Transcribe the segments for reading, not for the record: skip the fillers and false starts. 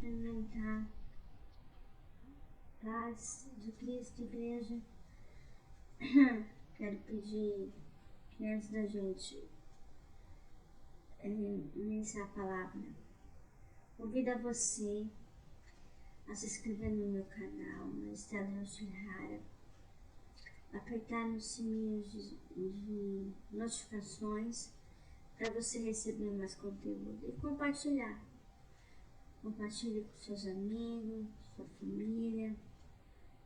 experimentar paz de Cristo, igreja. Quero pedir que antes da gente iniciar a palavra, convido a você a se inscrever no meu canal, no Estela Shihara, apertar nos sininhos de notificações para você receber mais conteúdo e compartilhar. Compartilhe com seus amigos, sua família,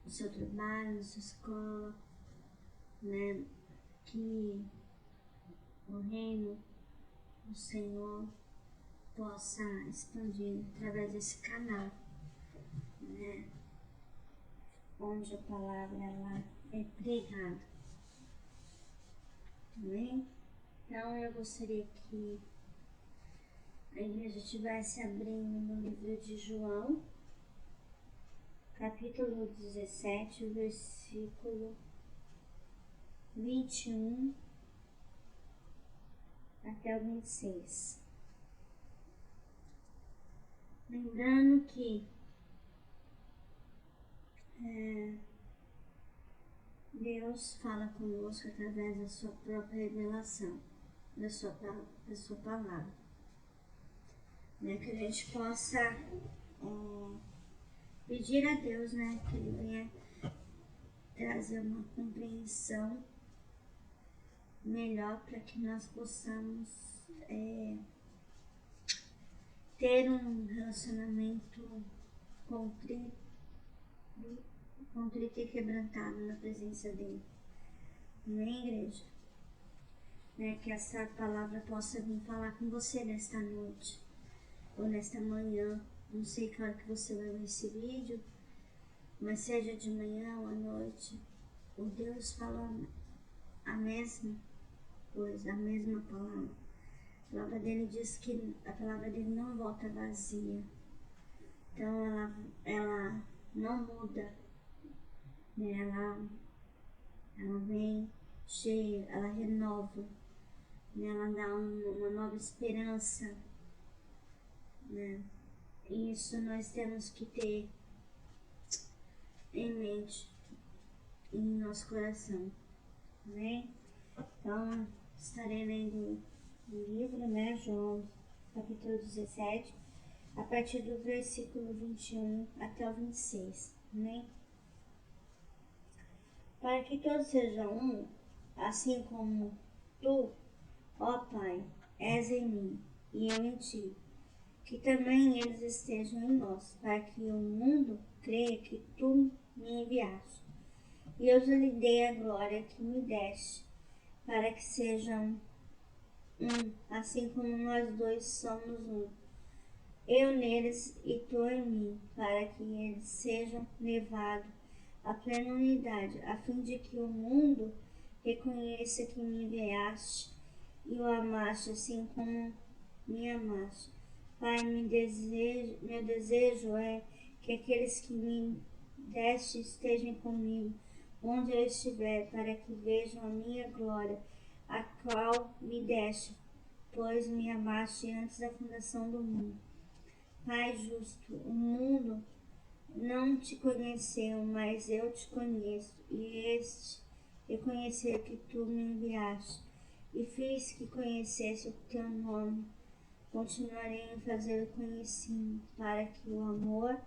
no seu trabalho, na sua escola, né? Que o reino do Senhor possa expandir através desse canal, né? Onde a palavra ela é pregada. Amém? Então eu gostaria que a igreja estivesse abrindo no livro de João, capítulo 17, versículo 21 até o 26. Lembrando que Deus fala conosco através da sua própria revelação, da sua palavra. Né? Que a gente possa pedir a Deus, né, que Ele venha trazer uma compreensão melhor para que nós possamos ter um relacionamento contrito e quebrantado na presença dele. Amém, igreja? Né, que essa palavra possa vir falar com você nesta noite ou nesta manhã. Não sei que hora que você vai ver esse vídeo, mas seja de manhã ou à noite, o Deus fala a mesma coisa, a mesma palavra. A palavra dele diz que a palavra dele não volta vazia. Então ela não muda, né? Ela vem cheia, ela renova, né? Ela dá uma nova esperança, né? E isso nós temos que ter em mente, em nosso coração, né? Então estarei lendo o livro, né? João capítulo 17, a partir do versículo 21 até o 26, né? Para que todos sejam um, assim como tu, ó Pai, és em mim e eu em ti, que também eles estejam em nós, para que o mundo creia que tu me enviaste. E eu lhe dei a glória que me deste, para que sejam um, assim como nós dois somos um. Eu neles e tu em mim, para que eles sejam levados à plena unidade, a fim de que o mundo reconheça que me enviaste e o amaste assim como me amaste. Pai, meu desejo é que aqueles que me deste estejam comigo, onde eu estiver, para que vejam a minha glória, a qual me deste, pois me amaste antes da fundação do mundo. Pai justo, o mundo não te conheceu, mas eu te conheço, e este reconhecer que tu me enviaste, e fiz que conhecesse o teu nome. Continuarei em fazer conhecido, para que o amor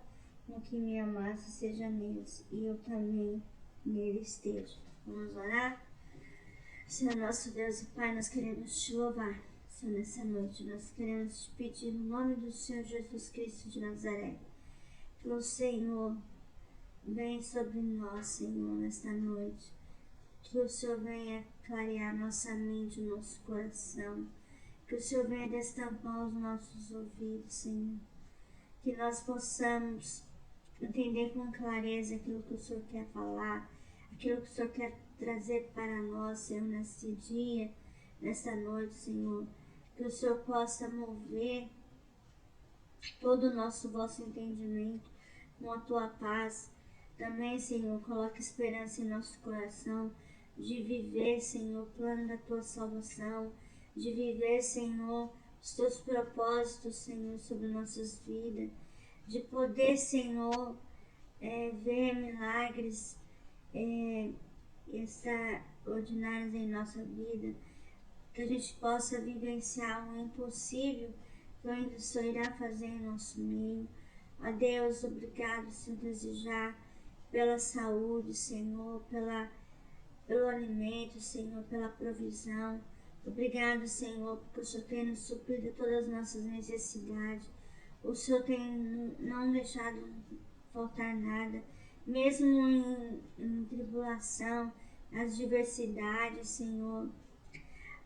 com que me amasse seja neles, e eu também nele esteja. Vamos orar? Senhor nosso Deus e Pai, nós queremos te louvar. Senhor, nessa noite nós queremos te pedir no nome do Senhor Jesus Cristo de Nazaré, que o Senhor venha sobre nós, Senhor, nesta noite, que o Senhor venha clarear nossa mente, nosso coração, que o Senhor venha destampar os nossos ouvidos, Senhor, que nós possamos entender com clareza aquilo que o Senhor quer falar, aquilo que o Senhor quer trazer para nós, Senhor, nesse dia, nesta noite, Senhor, que o Senhor possa mover todo o vosso entendimento com a tua paz. Também, Senhor, coloque esperança em nosso coração de viver, Senhor, o plano da tua salvação, de viver, Senhor, os teus propósitos, Senhor, sobre nossas vidas, de poder, Senhor, ver milagres extraordinários em nossa vida, que a gente possa vivenciar o impossível que o Senhor irá fazer em nosso meio. Ó Deus, obrigado, Senhor, desejar pela saúde, Senhor, pelo alimento, Senhor, pela provisão. Obrigado, Senhor, porque o Senhor tem nos suprido todas as nossas necessidades. O Senhor tem não deixado faltar nada, mesmo em tribulação, as diversidades, Senhor,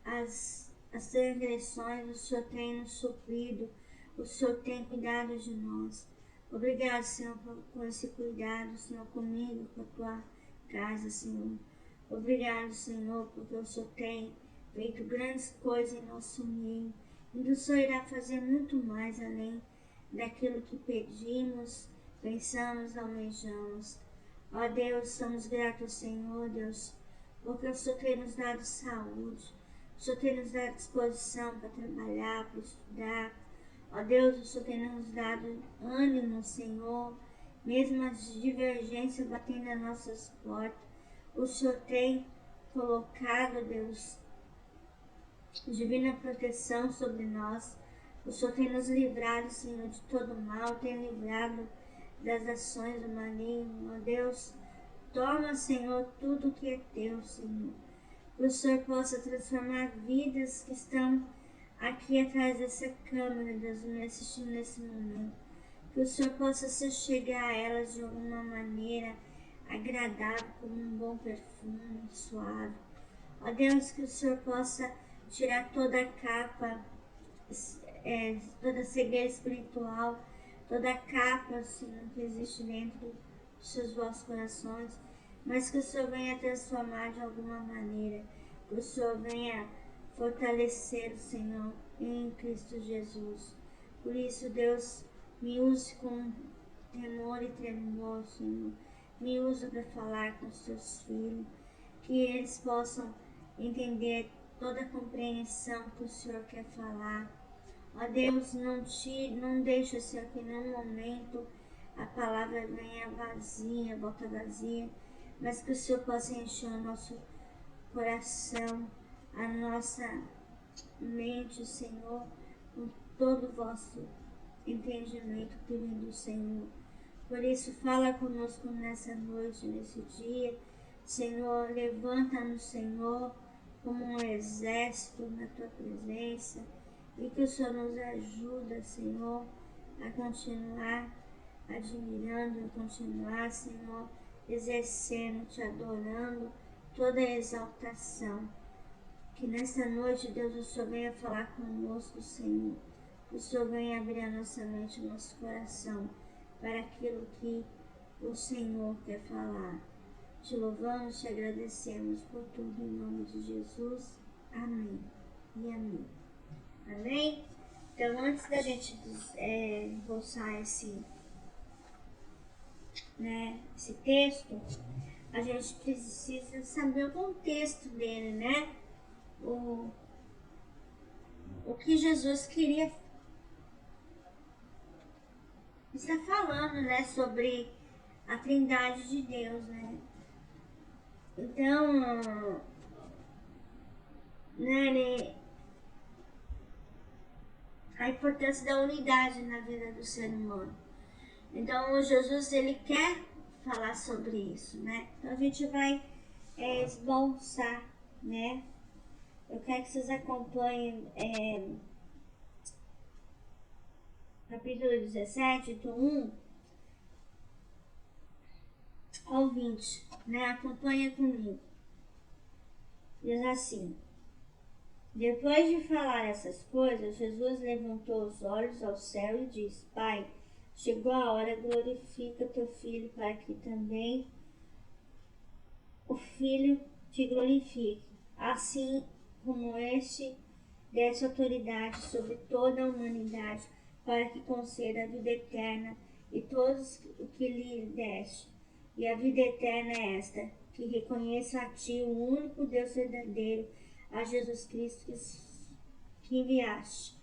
as transgressões, o Senhor tem nos suprido, o Senhor tem cuidado de nós. Obrigado, Senhor, por esse cuidado, Senhor, comigo, com a tua casa, Senhor. Obrigado, Senhor, porque o Senhor tem feito grandes coisas em nosso meio. E o Senhor irá fazer muito mais além daquilo que pedimos, pensamos, almejamos. Ó Deus, estamos gratos, Senhor, Deus, porque o Senhor tem nos dado saúde, o Senhor tem nos dado disposição para trabalhar, para estudar. Ó Deus, o Senhor tem nos dado ânimo, Senhor, mesmo as divergências batendo nas nossas portas. O Senhor tem colocado, Deus, divina proteção sobre nós. O Senhor tem nos livrado, Senhor, de todo mal, tem livrado das ações do maligno. Ó Deus, toma, Senhor, tudo que é teu, Senhor. Que o Senhor possa transformar vidas que estão aqui atrás dessa câmera, Deus, me assistindo nesse momento. Que o Senhor possa se chegar a elas de alguma maneira agradável, como um bom perfume, suave. Ó Deus, que o Senhor possa tirar toda a capa, toda a cegueira espiritual, toda a capa, Senhor, que existe dentro dos seus vossos corações, mas que o Senhor venha transformar de alguma maneira, que o Senhor venha fortalecer o Senhor em Cristo Jesus. Por isso, Deus, me use com temor e tremor, Senhor. Me usa para falar com os teus filhos, que eles possam entender toda a compreensão que o Senhor quer falar. Ó Deus, não deixa, Senhor, que em nenhum momento a palavra venha vazia, volta vazia, mas que o Senhor possa encher o nosso coração, a nossa mente, Senhor, com todo o vosso entendimento que vem do Senhor. Por isso, fala conosco nessa noite, nesse dia. Senhor, levanta-nos, Senhor, como um exército na tua presença, e que o Senhor nos ajuda, Senhor, a continuar admirando, a continuar, Senhor, exercendo, te adorando, toda a exaltação. Que nesta noite, Deus, o Senhor venha falar conosco, Senhor. Que o Senhor venha abrir a nossa mente, o nosso coração, para aquilo que o Senhor quer falar. Te louvamos, te agradecemos por tudo, em nome de Jesus. Amém e amém. Amém? Então, antes da gente esboçar esse texto, a gente precisa saber o contexto dele, né? O que Jesus queria está falando, né, sobre a Trindade de Deus, né? Então, né, a importância da unidade na vida do ser humano. Então, Jesus, ele quer falar sobre isso, né? Então, a gente vai esboçar, né? Eu quero que vocês acompanhem capítulo 17, do 1 ao 20, né? Acompanha comigo. Diz assim: depois de falar essas coisas, Jesus levantou os olhos ao céu e disse: Pai, chegou a hora, glorifica teu Filho, para que também o Filho te glorifique, assim como este desse autoridade sobre toda a humanidade, para que conceda a vida eterna e todos o que lhe deste. E a vida eterna é esta, que reconheça a ti, o único Deus verdadeiro, a Jesus Cristo que enviaste.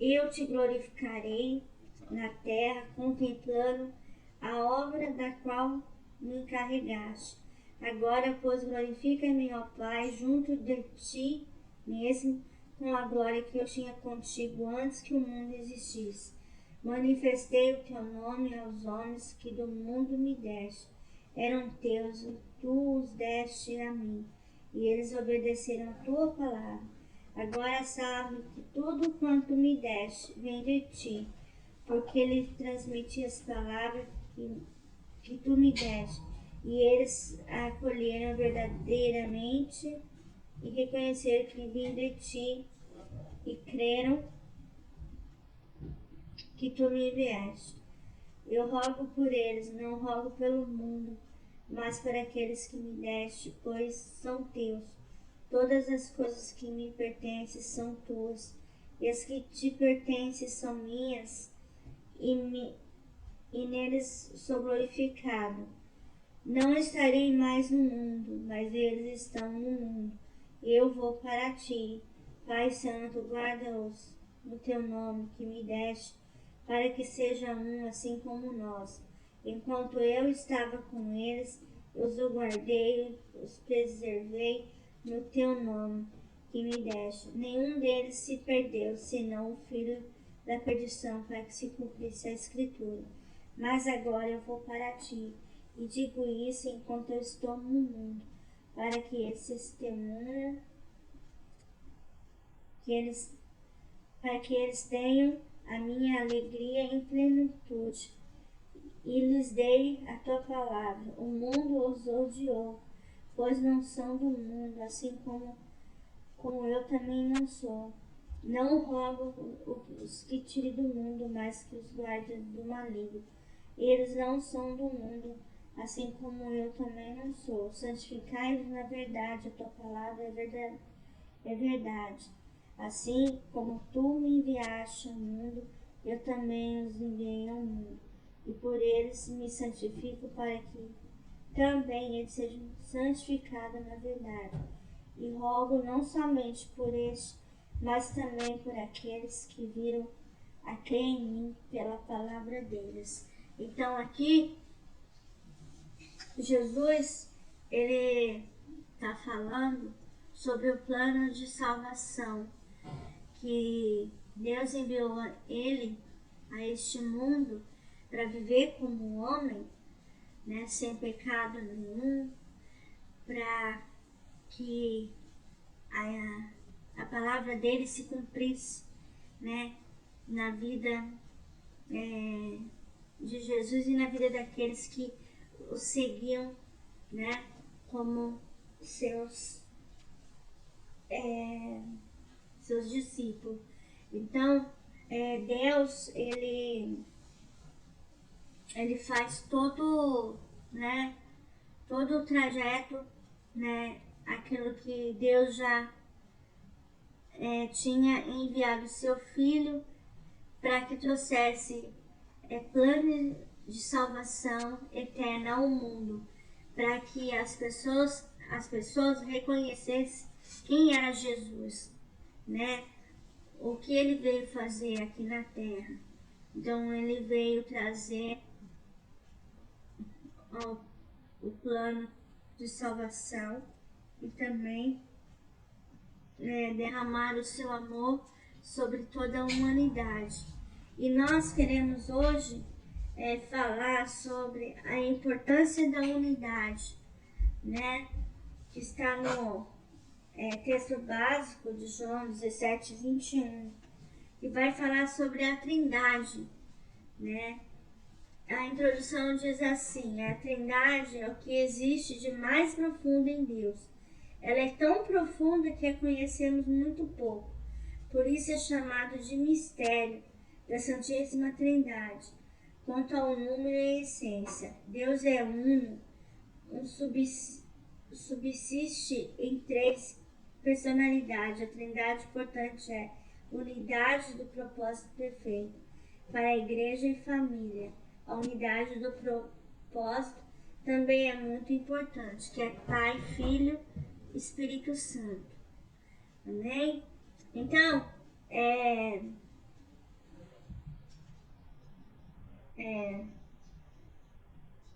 Eu te glorificarei na terra, contemplando a obra da qual me encarregaste. Agora, pois, glorifica-me, ó Pai, junto de ti mesmo, com a glória que eu tinha contigo antes que o mundo existisse. Manifestei o teu nome aos homens que do mundo me deste. Eram teus e tu os deste a mim, e eles obedeceram a tua palavra. Agora sabe que tudo quanto me deste vem de ti, porque lhe transmiti as palavras que tu me deste, e eles a acolheram verdadeiramente e reconheceram que vim de ti e creram que tu me enviaste. Eu rogo por eles, não rogo pelo mundo, mas por aqueles que me deste, pois são teus. Todas as coisas que me pertencem são tuas, e as que te pertencem são minhas, e neles sou glorificado. Não estarei mais no mundo, mas eles estão no mundo. Eu vou para ti. Pai Santo, guarda-os no teu nome que me deste, para que seja um assim como nós. Enquanto eu estava com eles, eu os guardei, os preservei no teu nome que me deste. Nenhum deles se perdeu, senão o filho da perdição, para que se cumprisse a Escritura. Mas agora eu vou para ti, e digo isso enquanto eu estou no mundo, para que eles testemunhem, para que eles tenham a minha alegria em plenitude, e lhes dei a tua palavra. O mundo os odiou, pois não são do mundo, assim como eu também não sou. Não rogo os que tire do mundo, mas que os guarde do maligno. Eles não são do mundo, assim como eu também não sou. Santificai-os na verdade, a tua palavra é verdade. Assim como tu me enviaste ao mundo, eu também os enviei ao mundo. E por eles me santifico, para que também eles sejam santificados na verdade. E rogo não somente por este, mas também por aqueles que viram a crer em mim pela palavra deles. Então aqui, Jesus, ele está falando sobre o plano de salvação, que Deus enviou ele a este mundo para viver como homem, né, sem pecado nenhum, para que a palavra dele se cumprisse, né, na vida de Jesus e na vida daqueles que o seguiam, né, como seus discípulos. Então, Deus, ele faz todo, né, todo o trajeto, né, aquilo que Deus já tinha enviado seu Filho para que trouxesse plano de salvação eterna ao mundo, para que as pessoas reconhecessem quem era Jesus, né? O que ele veio fazer aqui na terra. Então ele veio trazer o plano de salvação e também derramar o seu amor sobre toda a humanidade. E nós queremos hoje falar sobre a importância da unidade, né? Que está no texto básico de João 17:21, que vai falar sobre a Trindade, né? A introdução diz assim: a Trindade é o que existe de mais profundo em Deus. Ela é tão profunda que a conhecemos muito pouco. Por isso é chamado de mistério da Santíssima Trindade. Quanto ao número e a essência, Deus é uno, subsiste em três personalidades. A Trindade, portanto, é unidade do propósito perfeito para a igreja e família. A unidade do propósito também é muito importante, que é Pai, Filho, Espírito Santo. Amém? Então,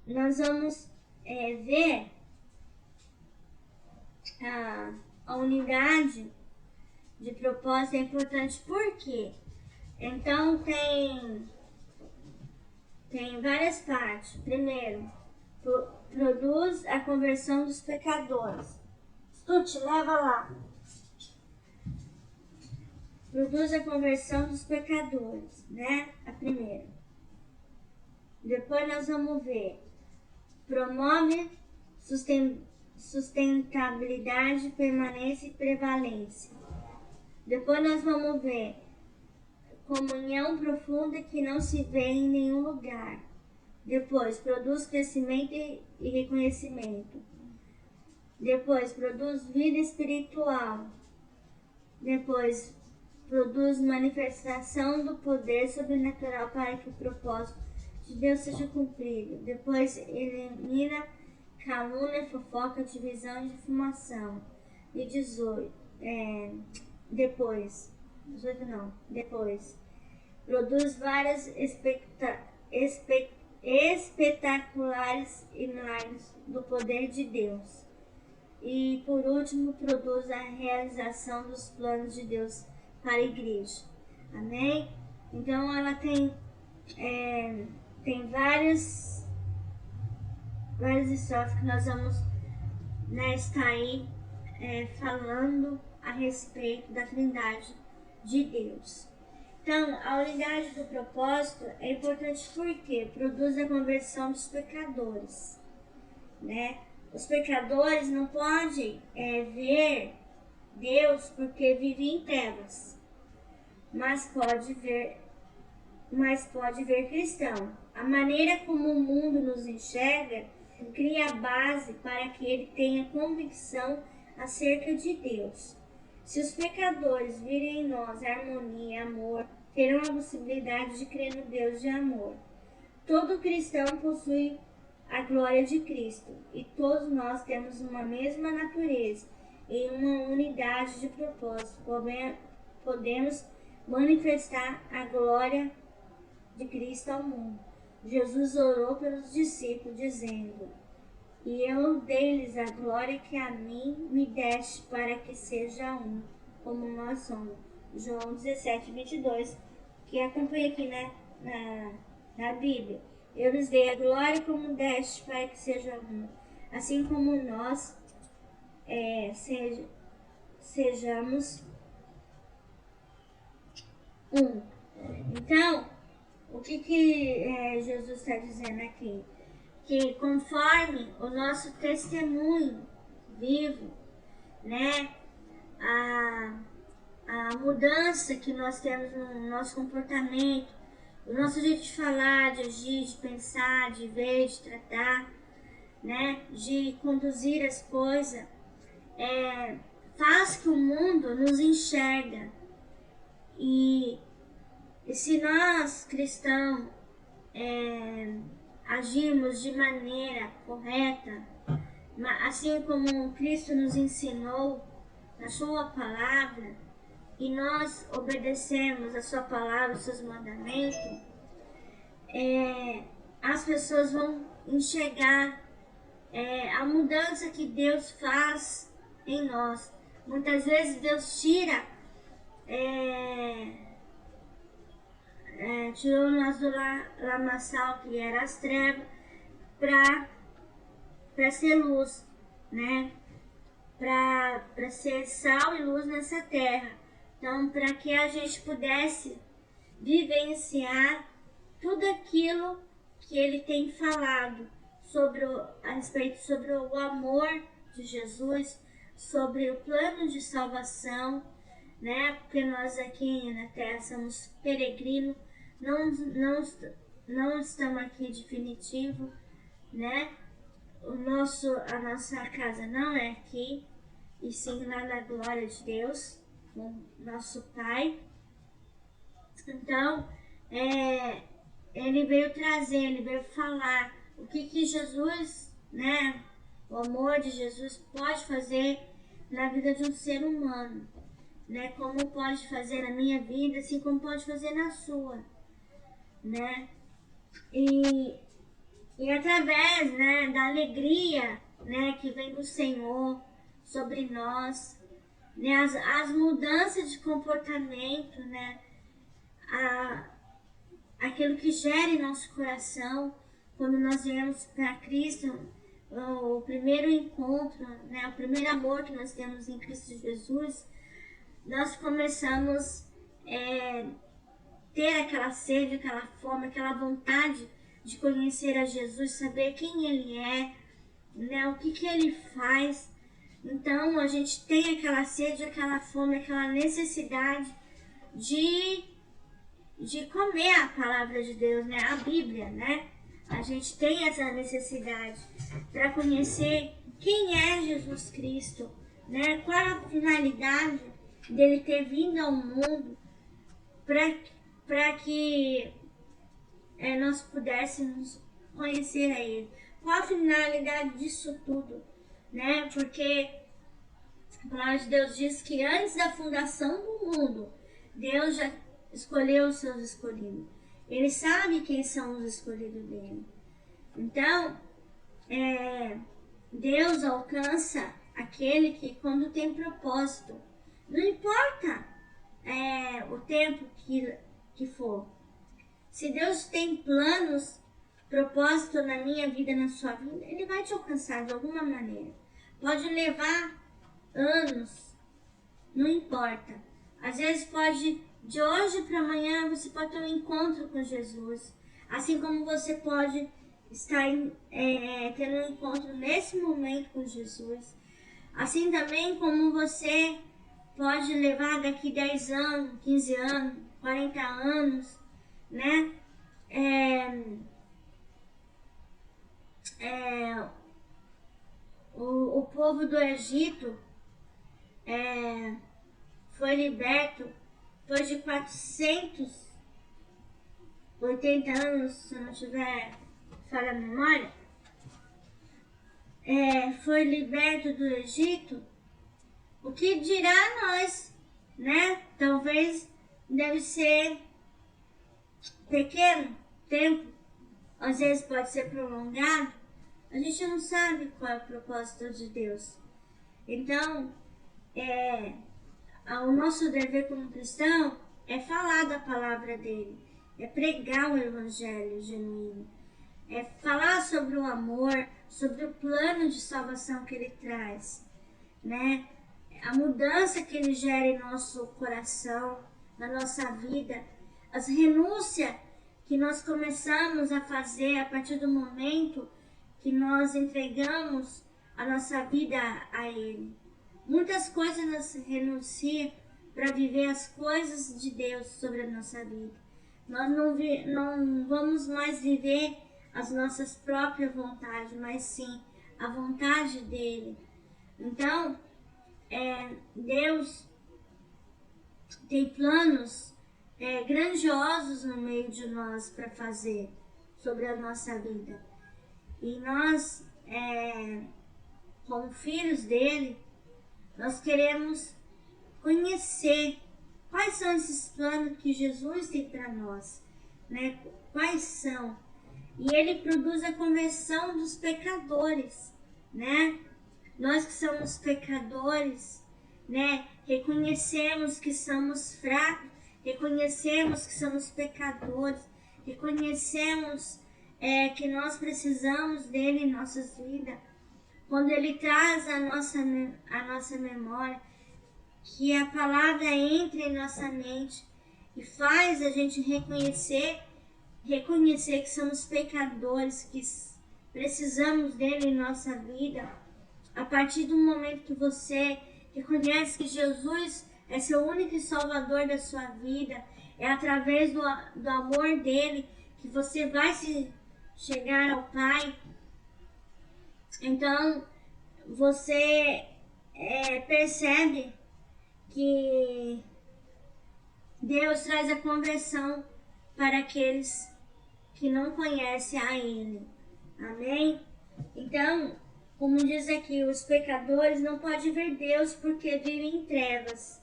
nós vamos ver a unidade de propósito é importante. Por quê? Então tem várias partes. Primeiro, produz a conversão dos pecadores. Te leva lá. Produz a conversão dos pecadores, né? A primeira. Depois nós vamos ver. Promove sustentabilidade, permanência e prevalência. Depois nós vamos ver comunhão profunda que não se vê em nenhum lugar. Depois, produz crescimento e reconhecimento. Depois, produz vida espiritual. Depois, produz manifestação do poder sobrenatural para que o propósito de Deus seja cumprido. Depois, elimina calúnia, fofoca, divisão e difamação. E 18. Depois, produz várias espetaculares imagens do poder de Deus. E por último, produz a realização dos planos de Deus para a igreja. Amém? Então ela tem várias estrofes que nós vamos estar aí falando a respeito da Trindade de Deus. Então, a unidade do propósito é importante porque produz a conversão dos pecadores, né? Os pecadores não podem ver Deus porque vivem em trevas, mas pode ver cristão. A maneira como o mundo nos enxerga cria a base para que ele tenha convicção acerca de Deus. Se os pecadores virem em nós harmonia e amor, terão a possibilidade de crer no Deus de amor. Todo cristão possui a glória de Cristo e todos nós temos uma mesma natureza e uma unidade de propósito. Podemos manifestar a glória de Cristo ao mundo. Jesus orou pelos discípulos, dizendo: e eu dei-lhes a glória que a mim me deste, para que seja um, como nós somos. João 17:22, que acompanha aqui na Bíblia. Eu lhes dei a glória como deste, para que seja um, assim como nós sejamos um. Então, o que Jesus está dizendo aqui? Que conforme o nosso testemunho vivo, né, a mudança que nós temos no nosso comportamento, o nosso jeito de falar, de agir, de pensar, de ver, de tratar, né, de conduzir as coisas, faz que o mundo nos enxerga. E se nós, cristãos, agirmos de maneira correta, assim como Cristo nos ensinou na sua palavra, e nós obedecemos a sua palavra, os seus mandamentos, as pessoas vão enxergar a mudança que Deus faz em nós. Muitas vezes Deus tirou nós do lamaçal, que era as trevas, para ser luz, né? Para ser sal e luz nessa terra. Então, para que a gente pudesse vivenciar tudo aquilo que ele tem falado a respeito sobre o amor de Jesus, sobre o plano de salvação, né? Porque nós aqui na terra somos peregrinos, não estamos aqui definitivo, né? A nossa casa não é aqui, e sim lá na glória de Deus, com nosso Pai. Então, ele veio trazer, ele veio falar o que Jesus, né? O amor de Jesus pode fazer na vida de um ser humano, né? Como pode fazer na minha vida, assim como pode fazer na sua, né? E, e através, né, da alegria, né, que vem do Senhor sobre nós, né, as mudanças de comportamento, né, aquilo que gera em nosso coração quando nós viemos para Cristo, o primeiro encontro, né, o primeiro amor que nós temos em Cristo Jesus, nós começamos ter aquela sede, aquela fome, aquela vontade de conhecer a Jesus, saber quem Ele é, né, o que Ele faz. Então a gente tem aquela sede, aquela fome, aquela necessidade de comer a palavra de Deus, né, a Bíblia, né? A gente tem essa necessidade para conhecer quem é Jesus Cristo, né? Qual a finalidade dele ter vindo ao mundo para que nós pudéssemos conhecer a Ele. Qual a finalidade disso tudo, né? Porque a palavra de Deus diz que antes da fundação do mundo, Deus já escolheu os seus escolhidos. Ele sabe quem são os escolhidos dele. Então, Deus alcança aquele que, quando tem propósito, não importa o tempo que for. Se Deus tem planos, propósito na minha vida, na sua vida, Ele vai te alcançar de alguma maneira. Pode levar anos, não importa. Às vezes pode, de hoje para amanhã, você pode ter um encontro com Jesus. Assim como você pode estar tendo um encontro nesse momento com Jesus. Assim também como você pode levar daqui 10 anos, 15 anos, 40 anos, né? O povo do Egito foi liberto depois de 480 anos, se eu não tiver falha a memória, foi liberto do Egito. O que dirá nós, né? Talvez deve ser pequeno tempo, às vezes pode ser prolongado. A gente não sabe qual é o propósito de Deus. Então, o nosso dever como cristão é falar da palavra dele, é pregar o evangelho genuíno, é falar sobre o amor, sobre o plano de salvação que ele traz, né? A mudança que ele gera em nosso coração, na nossa vida, as renúncias que nós começamos a fazer a partir do momento que nós entregamos a nossa vida a Ele. Muitas coisas nós renunciamos para viver as coisas de Deus sobre a nossa vida. Nós não vamos mais viver as nossas próprias vontades, mas sim a vontade dEle. Então, Deus tem planos grandiosos no meio de nós para fazer sobre a nossa vida. E nós, como filhos dele, nós queremos conhecer quais são esses planos que Jesus tem para nós, né? Quais são? E ele produz a conversão dos pecadores, né? Nós que somos pecadores, né? Reconhecemos que somos fracos, reconhecemos que somos pecadores, reconhecemos que nós precisamos dele em nossas vidas. Quando ele traz a nossa memória, que a palavra entre em nossa mente e faz a gente reconhecer que somos pecadores, que precisamos dele em nossa vida. A partir do momento que você reconhece que Jesus é seu único e salvador da sua vida, é através do amor dele que você vai se chegar ao Pai. Então, você percebe que Deus traz a conversão para aqueles que não conhecem a Ele. Amém? Então, como diz aqui, os pecadores não podem ver Deus porque vivem em trevas,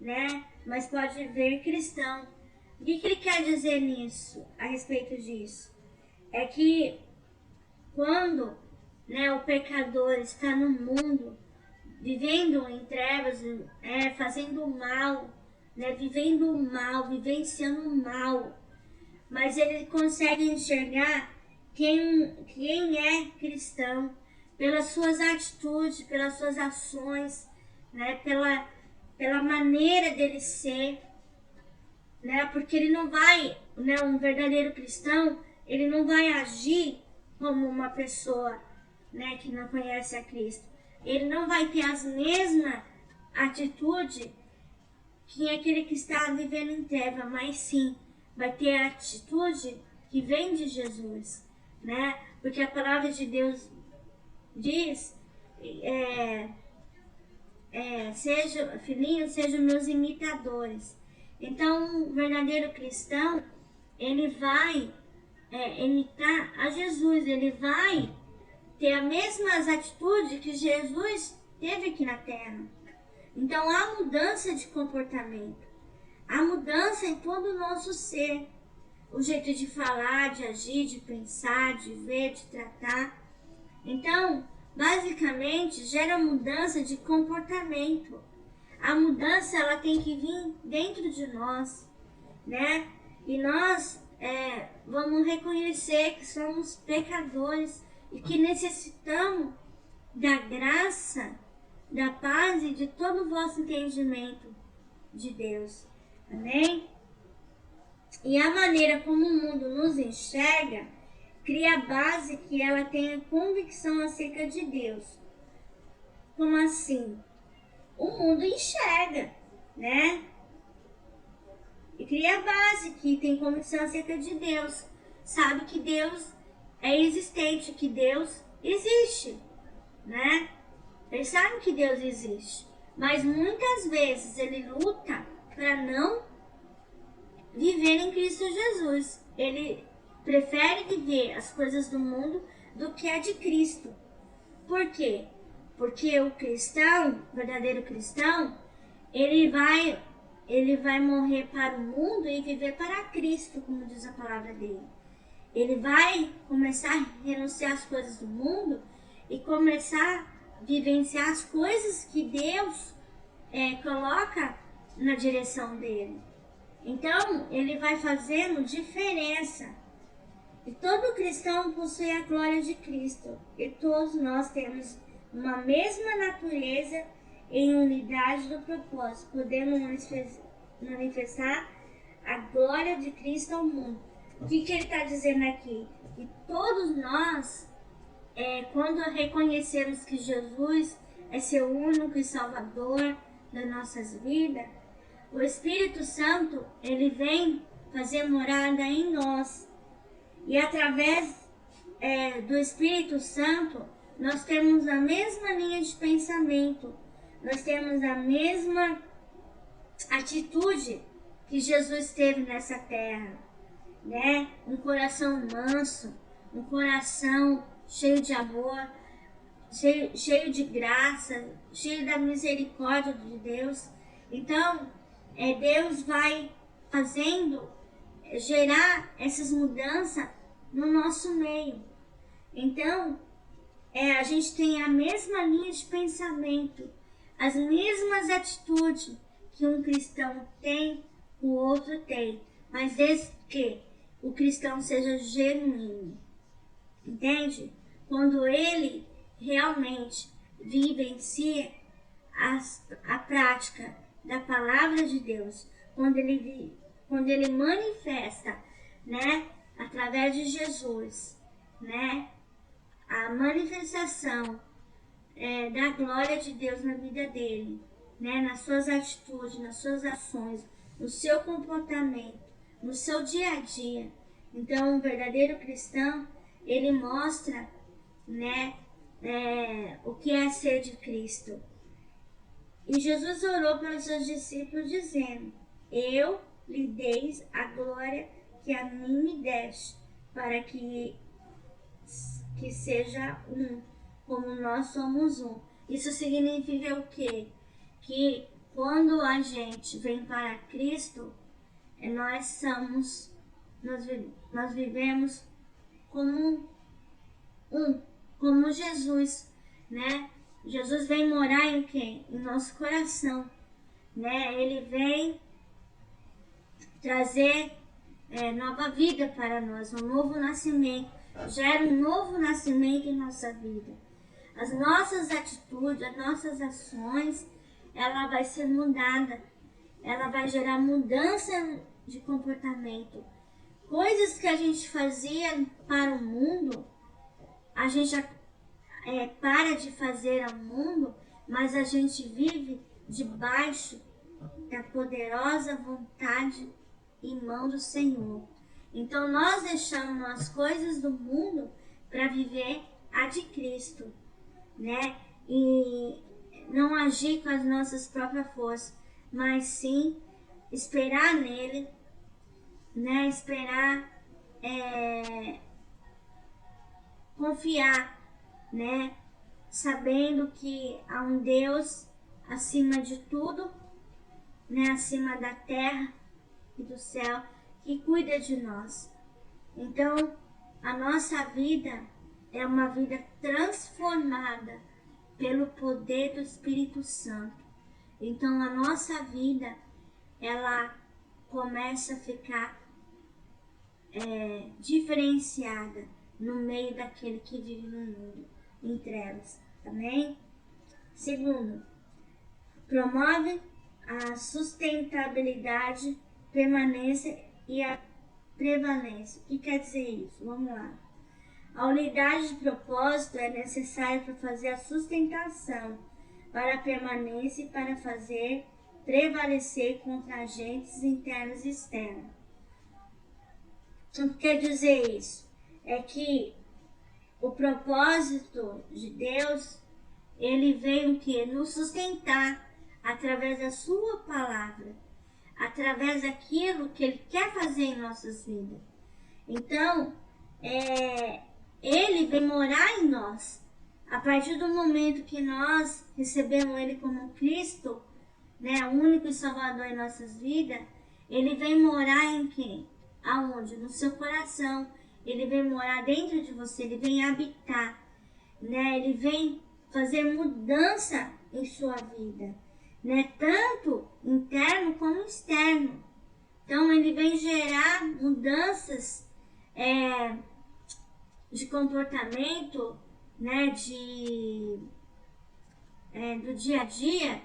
né? Mas pode ver cristão. O que ele quer dizer nisso, a respeito disso? é que quando, né, o pecador está no mundo, vivendo em trevas, fazendo o mal, né, vivendo o mal, vivenciando o mal, mas ele consegue enxergar quem é cristão pelas suas atitudes, pelas suas ações, né, pela maneira dele ser, né, porque ele não vai, né, um verdadeiro cristão, ele não vai agir como uma pessoa, né, que não conhece a Cristo. Ele não vai ter as mesmas atitudes que aquele que está vivendo em treva, mas sim vai ter a atitude que vem de Jesus, né? Porque a palavra de Deus diz, seja, filhinhos, sejam meus imitadores. Então, o verdadeiro cristão, ele vai imitar a Jesus, ele vai ter as mesmas atitudes que Jesus teve aqui na Terra. Então, há mudança de comportamento, há mudança em todo o nosso ser. O jeito de falar, de agir, de pensar, de ver, de tratar. Então, basicamente, gera mudança de comportamento. A mudança, ela tem que vir dentro de nós, né? E nós vamos reconhecer que somos pecadores e que necessitamos da graça, da paz e de todo o vosso entendimento de Deus. Amém? E a maneira como o mundo nos enxerga cria a base que ela tenha convicção acerca de Deus. Como assim? O mundo enxerga, né? E cria a base que tem convicção acerca de Deus. Sabe que Deus é existente, que Deus existe, né? Eles sabem que Deus existe. Mas muitas vezes ele luta para não viver em Cristo Jesus. Ele prefere viver as coisas do mundo do que a de Cristo. Por quê? Porque o cristão, o verdadeiro cristão, ele vai morrer para o mundo e viver para Cristo, como diz a palavra dele. Ele vai começar a renunciar às coisas do mundo e começar a vivenciar as coisas que Deus coloca na direção dele. Então, ele vai fazendo diferença. E todo cristão possui a glória de Cristo. E todos nós temos uma mesma natureza em unidade do propósito. Podemos manifestar a glória de Cristo ao mundo. O que ele está dizendo aqui? Que todos nós, quando reconhecemos que Jesus é seu único e salvador das nossas vidas, o Espírito Santo, ele vem fazer morada em nós. E através do Espírito Santo, nós temos a mesma linha de pensamento. Nós temos a mesma atitude que Jesus teve nessa terra, né? Um coração manso, um coração cheio de amor, cheio de graça, cheio da misericórdia de Deus. Então, Deus vai fazendo gerar essas mudanças no nosso meio. Então, a gente tem a mesma linha de pensamento, as mesmas atitudes que um cristão tem, o outro tem, mas desde que o cristão seja genuíno, entende? Quando ele realmente vivencia a prática da palavra de Deus, quando ele manifesta, né, através de Jesus, né, a manifestação da glória de Deus na vida dele, né, nas suas atitudes, nas suas ações, no seu comportamento, no seu dia a dia. Então, o verdadeiro cristão, ele mostra, né, o que é ser de Cristo. E Jesus orou pelos seus discípulos dizendo: eu lhe deis a glória que a mim me deste, para que seja um, como nós somos um. Isso significa o quê? Que quando a gente vem para Cristo, nós vivemos como como Jesus, né? Jesus vem morar em quem? Em nosso coração, né? Ele vem trazer nova vida para nós, um novo nascimento, gera um novo nascimento em nossa vida. As nossas atitudes, as nossas ações, ela vai ser mudada, ela vai gerar mudança de comportamento. Coisas que a gente fazia para o mundo, a gente para de fazer ao mundo, mas a gente vive debaixo da poderosa vontade e mão do Senhor. Então nós deixamos as coisas do mundo para viver a de Cristo, né? E não agir com as nossas próprias forças, mas sim esperar nele, né? Esperar, confiar, né? Sabendo que há um Deus acima de tudo, né? Acima da terra e do céu, que cuida de nós. Então, a nossa vida é uma vida transformada pelo poder do Espírito Santo. Então, a nossa vida, ela começa a ficar diferenciada no meio daquele que vive no mundo, em trevas. Amém? Segundo, promove a sustentabilidade, permanência e a prevalência. O que quer dizer isso? Vamos lá. A unidade de propósito é necessária para fazer a sustentação, para a permanência e para fazer prevalecer contra agentes internos e externos. O que quer dizer isso? É que o propósito de Deus, ele veio o quê? Nos sustentar através da sua palavra, através daquilo que ele quer fazer em nossas vidas. Então, ele vem morar em nós. A partir do momento que nós recebemos ele como Cristo, né, o único e Salvador em nossas vidas, ele vem morar em quem? Aonde? No seu coração. Ele vem morar dentro de você, ele vem habitar, né? Ele vem fazer mudança em sua vida, né? Tanto interno como externo. Então ele vem gerar mudanças de comportamento, né? Do dia a dia.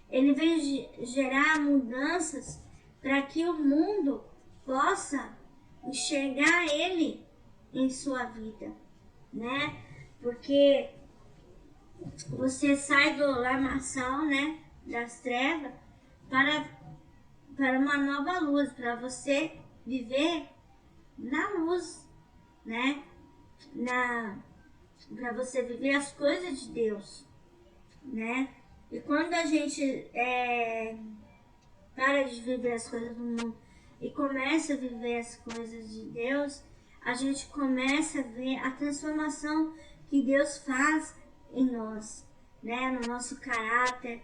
Ele vem gerar mudanças para que o mundo possa enxergar ele em sua vida, né? Porque você sai do lamaçal, né? Das trevas para uma nova luz, para você viver na luz, né? Para você viver as coisas de Deus, né? E quando a gente para de viver as coisas do mundo e começa a viver as coisas de Deus, a gente começa a ver a transformação que Deus faz em nós, né? No nosso caráter,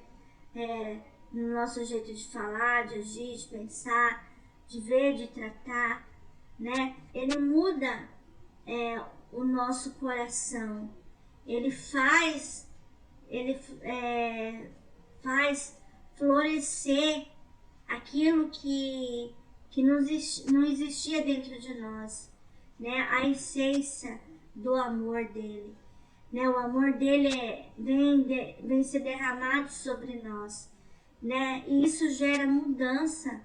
no nosso jeito de falar, de agir, de pensar, de ver, de tratar, né? Ele muda o nosso coração, ele faz florescer aquilo que não existia dentro de nós, né? A essência do amor dele, né? O amor dele vem ser derramado sobre nós, né? E isso gera mudança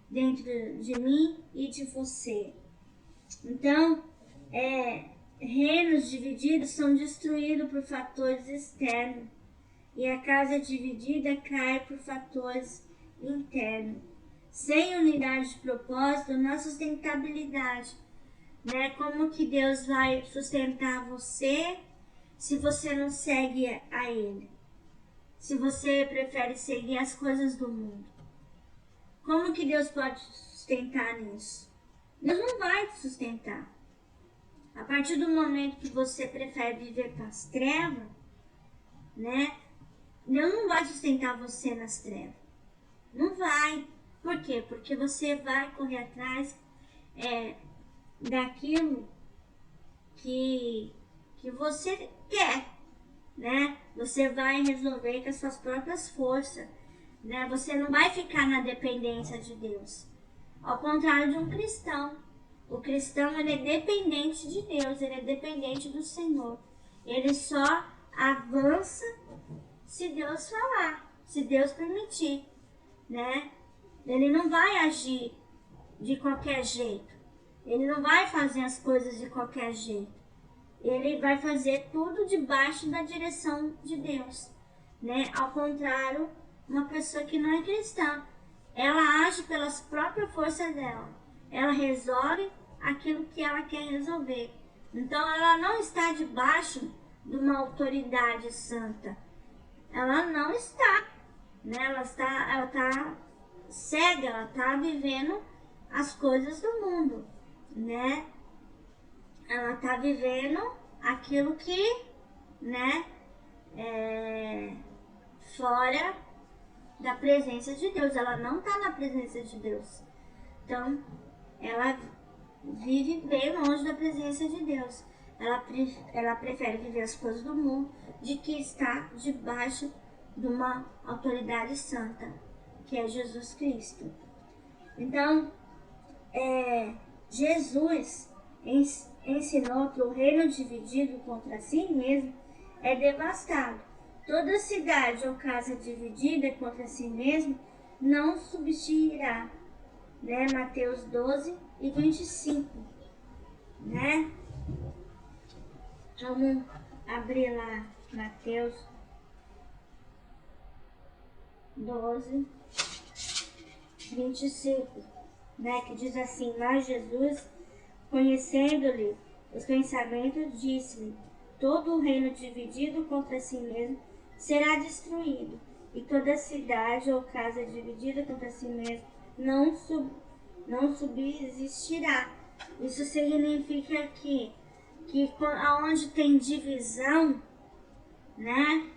dentro de mim e de você. Então, reinos divididos são destruídos por fatores externos e a casa dividida cai por fatores internos. Sem unidade de propósito, não há sustentabilidade, né? Como que Deus vai sustentar você se você não segue a Ele? Se você prefere seguir as coisas do mundo? Como que Deus pode te sustentar nisso? Deus não vai te sustentar. A partir do momento que você prefere viver para as trevas, né? Deus não vai sustentar você nas trevas. Não vai. Por quê? Porque você vai correr atrás daquilo que você quer, né? Você vai resolver com as suas próprias forças, né? Você não vai ficar na dependência de Deus. Ao contrário de um cristão. O cristão, ele é dependente de Deus, ele é dependente do Senhor. Ele só avança se Deus falar, se Deus permitir, né? Ele não vai agir de qualquer jeito. Ele não vai fazer as coisas de qualquer jeito. Ele vai fazer tudo debaixo da direção de Deus, né? Ao contrário, uma pessoa que não é cristã, ela age pelas próprias forças dela. Ela resolve aquilo que ela quer resolver. Então, ela não está debaixo de uma autoridade santa. Ela não está, né? Ela está cega, ela está vivendo as coisas do mundo, né? Ela está vivendo aquilo que, né, fora da presença de Deus. Ela não está na presença de Deus. Então, ela vive bem longe da presença de Deus. Ela prefere viver as coisas do mundo de que está debaixo de uma autoridade santa, que é Jesus Cristo. Então, Jesus ensinou que o reino dividido contra si mesmo é devastado. Toda cidade ou casa dividida contra si mesmo não subsistirá, né? Mateus 12:25, né? Vamos abrir lá Mateus 12:25, né? Que diz assim: mas Jesus, conhecendo-lhe os pensamentos, disse-lhe: todo o reino dividido contra si mesmo será destruído, e toda cidade ou casa dividida contra si mesmo não subsistirá. Isso significa que aonde tem divisão, né?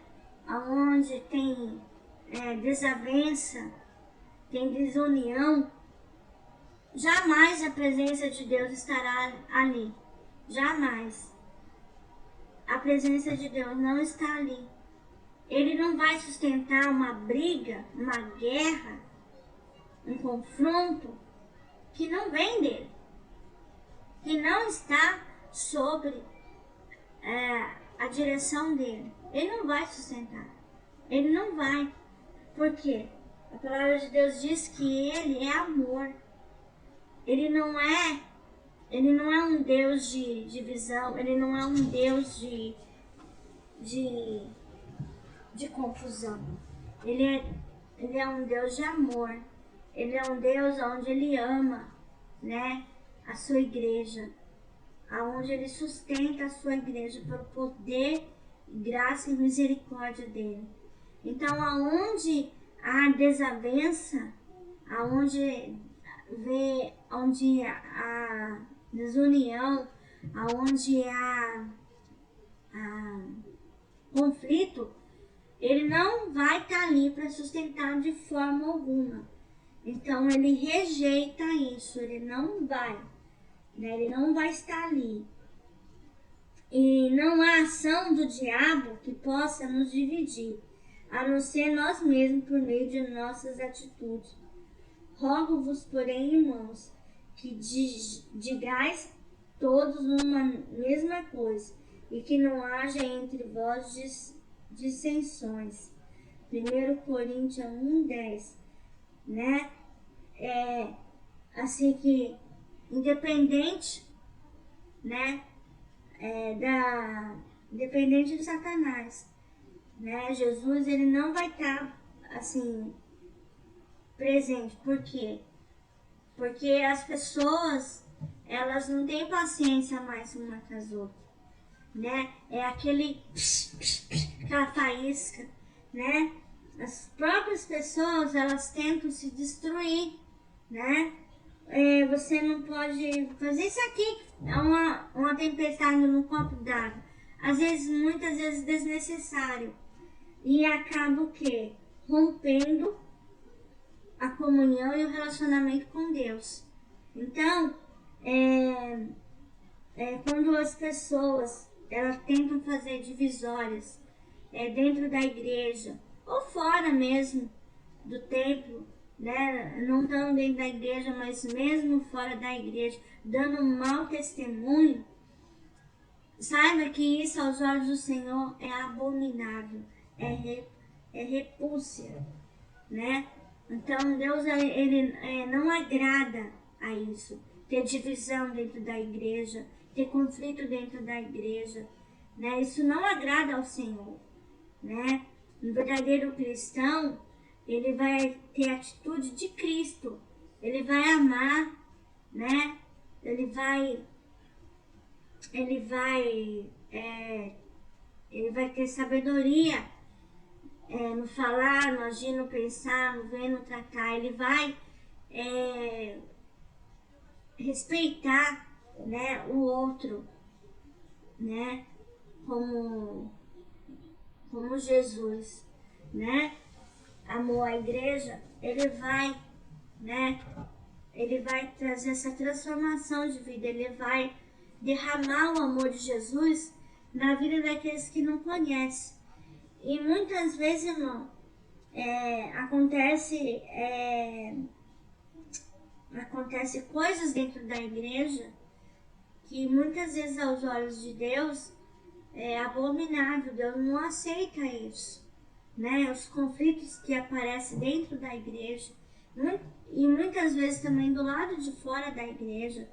Aonde tem desavença, tem desunião, jamais a presença de Deus estará ali. Jamais. A presença de Deus não está ali. Ele não vai sustentar uma briga, uma guerra, um confronto que não vem dele, que não está sobre a direção dele. Ele não vai sustentar. Ele não vai. Por quê? A palavra de Deus diz que ele é amor. Ele não é um Deus de divisão, ele não é um Deus de confusão. Ele é um Deus de amor. Ele é um Deus onde ele ama, né, a sua igreja, aonde ele sustenta a sua igreja pelo poder, graça e misericórdia dele. Então, aonde há desavença, aonde há desunião, aonde há conflito, ele não vai estar ali para sustentar de forma alguma. Então ele rejeita isso, ele não vai, né? Ele não vai estar ali. E não há ação do diabo que possa nos dividir, a não ser nós mesmos por meio de nossas atitudes. Rogo-vos, porém, irmãos, que digais todos uma mesma coisa, e que não haja entre vós dissensões. 1 Coríntios 1:10, né? Assim que, independente, né? Independente de Satanás, né? Jesus, ele não vai estar, assim, presente. Por quê? Porque as pessoas, elas não têm paciência mais uma com as outras, né? É aquela faísca, né? As próprias pessoas, elas tentam se destruir, né? Você não pode fazer isso aqui, uma tempestade num copo d'água. Muitas vezes desnecessário. E acaba o quê? Rompendo a comunhão e o relacionamento com Deus. Então, quando as pessoas elas tentam fazer divisórias dentro da igreja ou fora mesmo do templo, né? Não estão dentro da igreja, mas mesmo fora da igreja, dando um mau testemunho, saiba que isso aos olhos do Senhor é abominável, é repúcia, né? Então Deus ele não agrada a isso, ter divisão dentro da igreja, ter conflito dentro da igreja, né? Isso não agrada ao Senhor, né? Um verdadeiro cristão, ele vai ter a atitude de Cristo, ele vai amar, né? Ele vai ter sabedoria no falar, no agir, no pensar, no ver, no tratar. Ele vai respeitar, né, o outro, né, como Jesus, né, amou a igreja. Ele vai, né, ele vai trazer essa transformação de vida, ele vai derramar o amor de Jesus na vida daqueles que não conhecem. E muitas vezes, irmão, acontece coisas dentro da igreja que muitas vezes aos olhos de Deus é abominável. Deus não aceita isso, né? Os conflitos que aparecem dentro da igreja e muitas vezes também do lado de fora da igreja,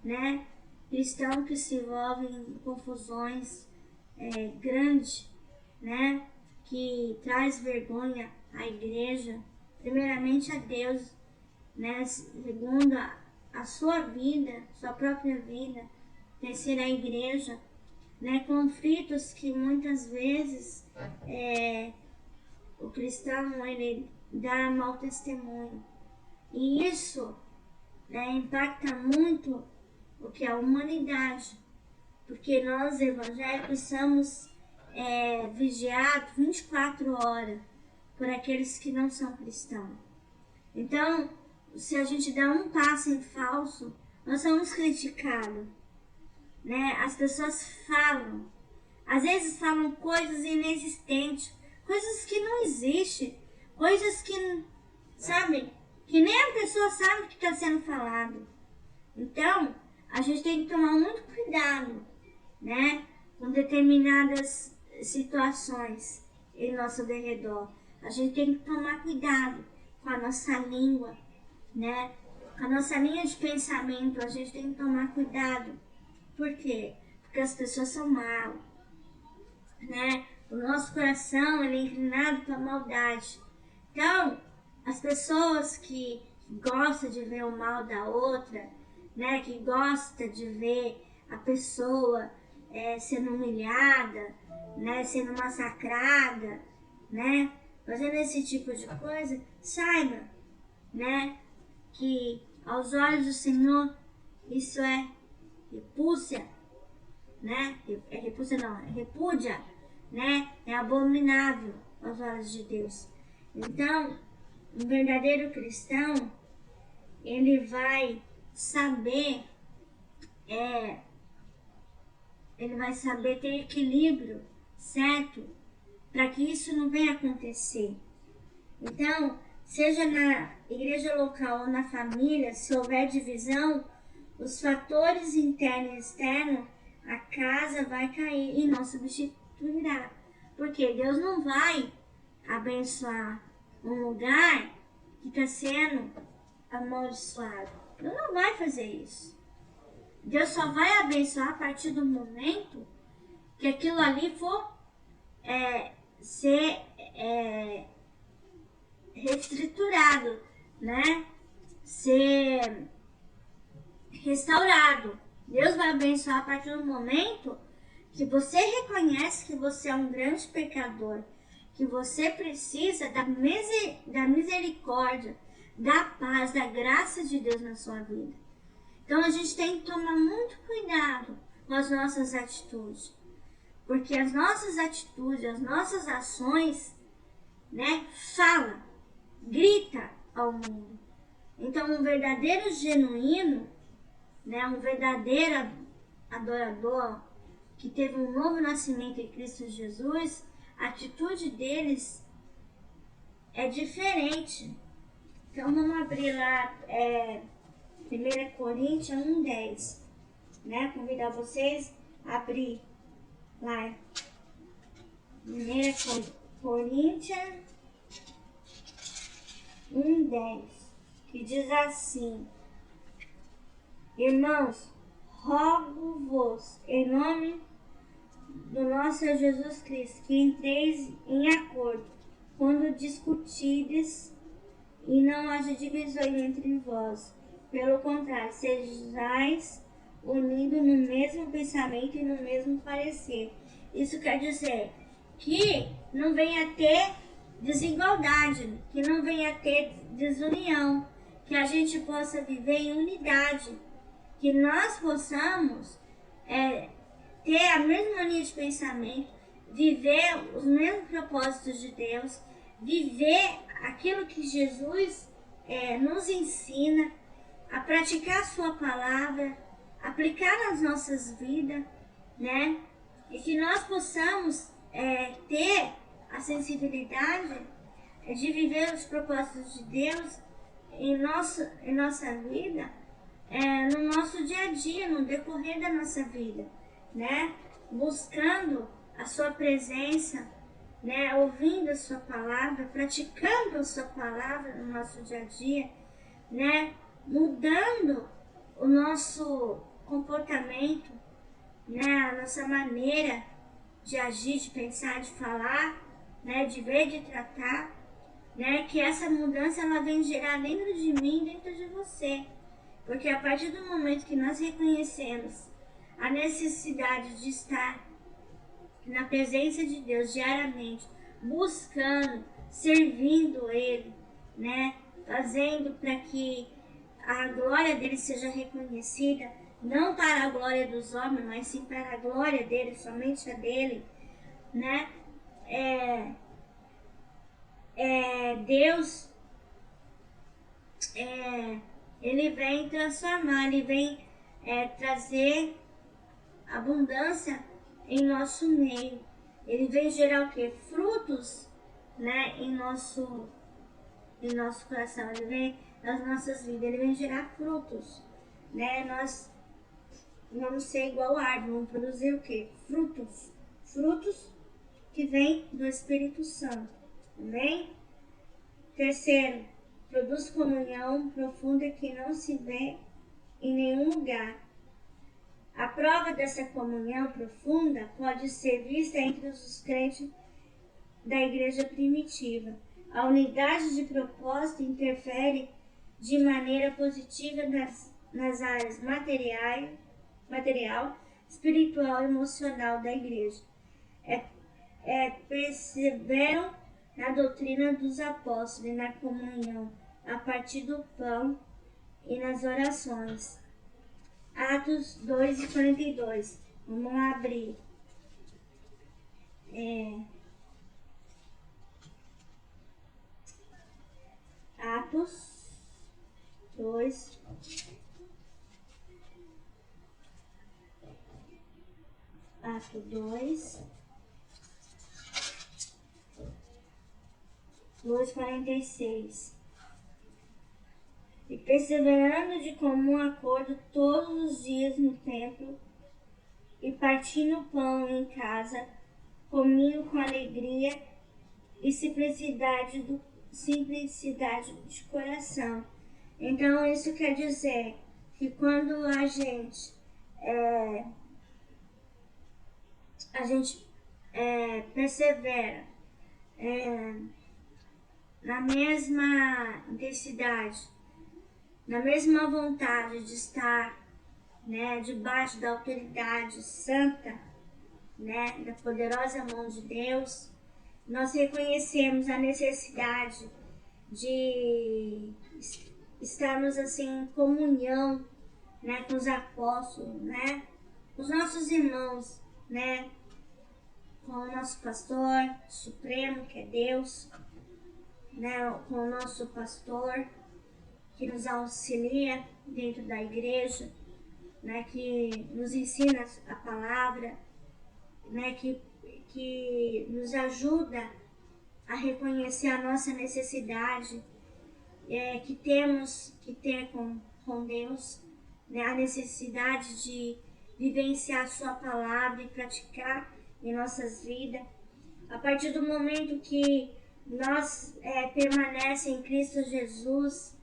né? Cristãos que se envolvem em confusões grandes, né? Que traz vergonha à igreja, primeiramente a Deus, né? Segundo a sua vida, sua própria vida, terceira a igreja, né? Conflitos que muitas vezes o cristão ele dá mau testemunho, e isso, né, impacta muito o que é a humanidade, porque nós evangélicos somos vigiados 24 horas por aqueles que não são cristãos. Então, se a gente dá um passo em falso, nós somos criticados, né? As pessoas falam, às vezes falam coisas inexistentes, coisas que não existem, coisas que, sabe, que nem a pessoa sabe o que está sendo falado. Então, a gente tem que tomar muito cuidado, né, com determinadas situações em nosso derredor. A gente tem que tomar cuidado com a nossa língua, né, com a nossa linha de pensamento. A gente tem que tomar cuidado. Por quê? Porque as pessoas são mal, né? O nosso coração ele é inclinado para a maldade. Então, as pessoas que gostam de ver o mal da outra, né, que gosta de ver a pessoa sendo humilhada, né, sendo massacrada, né, fazendo esse tipo de coisa, saiba, né, que aos olhos do Senhor isso é repúdia, né, repúdia, né, é abominável aos olhos de Deus. Então, um verdadeiro cristão, ele vai saber ter equilíbrio, certo? Para que isso não venha acontecer. Então, seja na igreja local ou na família, se houver divisão, os fatores interno e externo, a casa vai cair e não substituirá. Porque Deus não vai abençoar um lugar que está sendo amaldiçoado. Deus não vai fazer isso. Deus só vai abençoar a partir do momento que aquilo ali for ser reestruturado, né? Ser restaurado. Deus vai abençoar a partir do momento que você reconhece que você é um grande pecador, que você precisa da misericórdia, da paz, da graça de Deus na sua vida. Então a gente tem que tomar muito cuidado com as nossas atitudes, porque as nossas atitudes, as nossas ações, né, fala, grita ao mundo. Então um verdadeiro genuíno, né, um verdadeiro adorador, que teve um novo nascimento em Cristo Jesus, a atitude deles é diferente. Então vamos abrir lá 1 Coríntios 1:10, né? Convidar vocês a abrir lá 1 Coríntios 1:10, que diz assim: Irmãos, rogo-vos em nome do nosso Senhor Jesus Cristo, que entreis em acordo quando discutides e não haja divisões entre vós. Pelo contrário, sejais unidos no mesmo pensamento e no mesmo parecer. Isso quer dizer que não venha ter desigualdade, que não venha ter desunião, que a gente possa viver em unidade, que nós possamos ter a mesma linha de pensamento, viver os mesmos propósitos de Deus, viver aquilo que Jesus nos ensina, a praticar a sua palavra, aplicar nas nossas vidas, né? E que nós possamos ter a sensibilidade de viver os propósitos de Deus em nossa vida, no nosso dia a dia, no decorrer da nossa vida, né? Buscando a sua presença, né? Ouvindo a sua palavra, praticando a sua palavra no nosso dia a dia, né? Mudando o nosso comportamento, né? A nossa maneira de agir, de pensar, de falar, né? De ver, de tratar, né? Que essa mudança ela vem gerar dentro de mim, dentro de você. Porque a partir do momento que nós reconhecemos a necessidade de estar na presença de Deus diariamente, buscando, servindo Ele, né? Fazendo para que a glória dele seja reconhecida, não para a glória dos homens, mas sim para a glória dele, somente a dele, né? Deus, ele vem transformar, ele vem trazer abundância em nosso meio. Ele vem gerar o quê? Frutos, né, em nosso coração. Ele vem nas nossas vidas, ele vem gerar frutos, né? Nós vamos ser igual a árvore, vamos produzir o quê? Frutos. Frutos que vêm do Espírito Santo. Amém? Terceiro, produz comunhão profunda que não se vê em nenhum lugar. A prova dessa comunhão profunda pode ser vista entre os crentes da igreja primitiva. A unidade de propósito interfere de maneira positiva nas áreas material, espiritual e emocional da igreja. Perseveram na doutrina dos apóstolos e na comunhão, a partir do pão e nas orações. Atos 2:42. Vamos lá abrir. Atos 2. Atos 2:46. E perseverando de comum acordo todos os dias no templo, e partindo o pão em casa, comiam com alegria e simplicidade de coração. Então isso quer dizer que quando a gente persevera na mesma intensidade, na mesma vontade de estar, né, debaixo da autoridade santa, né, da poderosa mão de Deus, nós reconhecemos a necessidade de estarmos assim em comunhão, né, com os apóstolos, né, com os nossos irmãos, né, com o nosso pastor supremo, que é Deus, né, com o nosso pastor que nos auxilia dentro da igreja, né, que nos ensina a palavra, né, que nos ajuda a reconhecer a nossa necessidade que temos que ter com Deus, né, a necessidade de vivenciar a sua palavra e praticar em nossas vidas. A partir do momento que nós permanecemos em Cristo Jesus,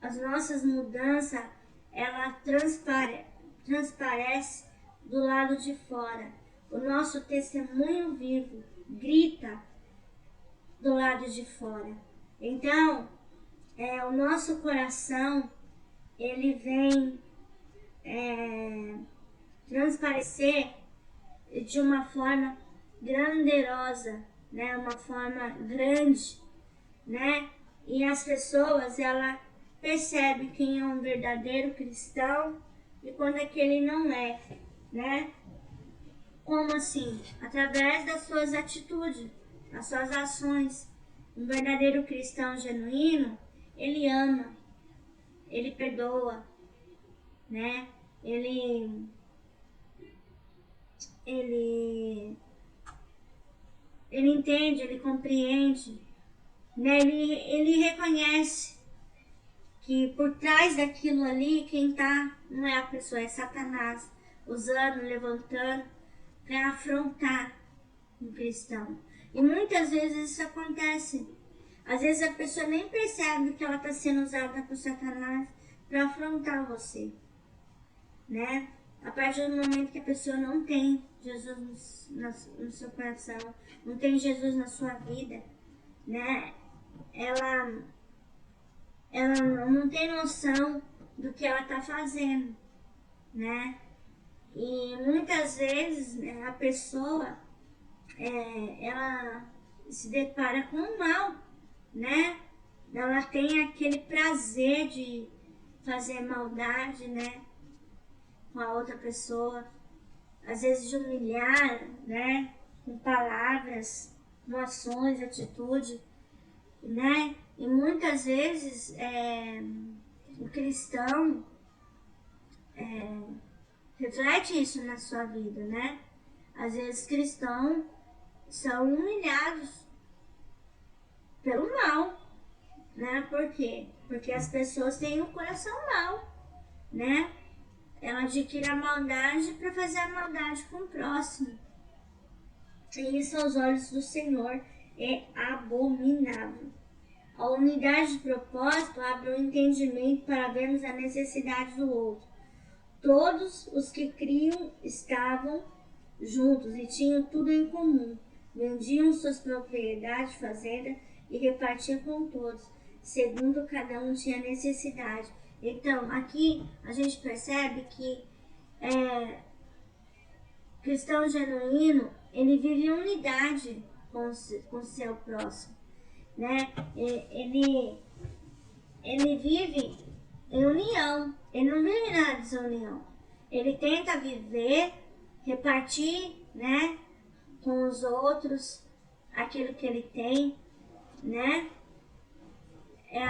as nossas mudanças, ela transparece do lado de fora. O nosso testemunho vivo grita do lado de fora. Então, o nosso coração, ele vem transparecer de uma forma grandiosa, né? Uma forma grande, né? E as pessoas, ela percebe quem é um verdadeiro cristão e quando aquele não é, né? Como assim? Através das suas atitudes, das suas ações. Um verdadeiro cristão genuíno, ele ama, ele perdoa, né? Ele entende, ele compreende, né? Ele reconhece que por trás daquilo ali, quem tá não é a pessoa, é Satanás, usando, levantando para afrontar um cristão. E muitas vezes isso acontece. Às vezes a pessoa nem percebe que ela está sendo usada por Satanás para afrontar você, né? A partir do momento que a pessoa não tem Jesus no seu coração, não tem Jesus na sua vida, né? Ela não tem noção do que ela está fazendo, né? E muitas vezes a pessoa ela se depara com o mal, né? Ela tem aquele prazer de fazer maldade, né? Com a outra pessoa, às vezes de humilhar, né? Com palavras, com ações, atitude, né? E muitas vezes o cristão reflete isso na sua vida, né? Às vezes cristãos são humilhados pelo mal, né? Por quê? Porque as pessoas têm um coração mau, né? Ela adquire a maldade para fazer a maldade com o próximo. E isso aos olhos do Senhor é abominável. A unidade de propósito abre o entendimento para vermos a necessidade do outro. Todos os que criam estavam juntos e tinham tudo em comum. Vendiam suas propriedades, fazendas e repartiam com todos, segundo cada um tinha necessidade. Então, aqui a gente percebe que cristão genuíno, ele vive em unidade com o seu próximo, né? Ele vive em união, ele não vive na desunião. Ele tenta viver, repartir, né, com os outros aquilo que ele tem, né?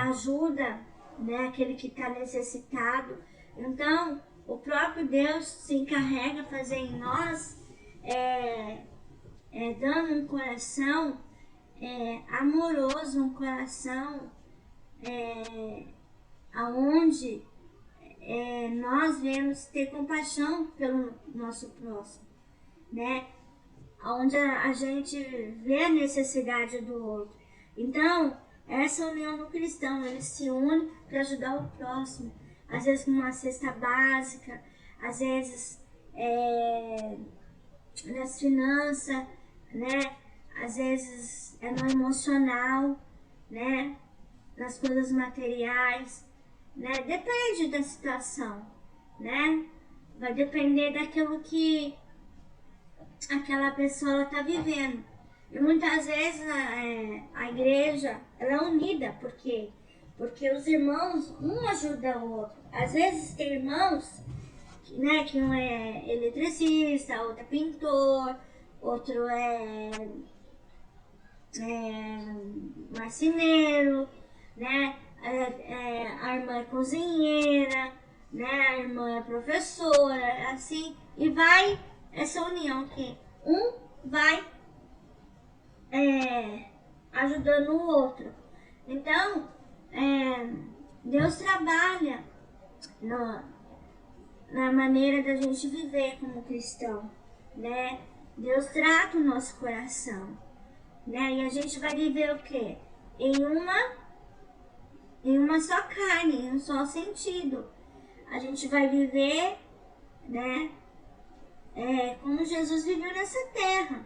Ajuda, né, aquele que está necessitado. Então, o próprio Deus se encarrega de fazer em nós, dando um coração amoroso, um coração aonde nós vemos ter compaixão pelo nosso próximo, né? Onde a gente vê a necessidade do outro. Então, essa união do cristão, ele se une para ajudar o próximo. Às vezes com uma cesta básica, às vezes nas finanças, né? Às vezes no emocional, né? Nas coisas materiais, né? Depende da situação, né? Vai depender daquilo que aquela pessoa está vivendo. E muitas vezes a igreja ela é unida, por quê? Porque os irmãos, um ajuda o outro. Às vezes tem irmãos, né, que um é eletricista, outro é pintor, outro é marceneiro, né? A irmã é cozinheira, né? A irmã é professora, assim, e vai essa união que um vai ajudando o outro. Então, Deus trabalha na maneira da gente viver como cristão, né? Deus trata o nosso coração, né? E a gente vai viver o quê? Em uma só carne, em um só sentido. A gente vai viver, né? Como Jesus viveu nessa terra,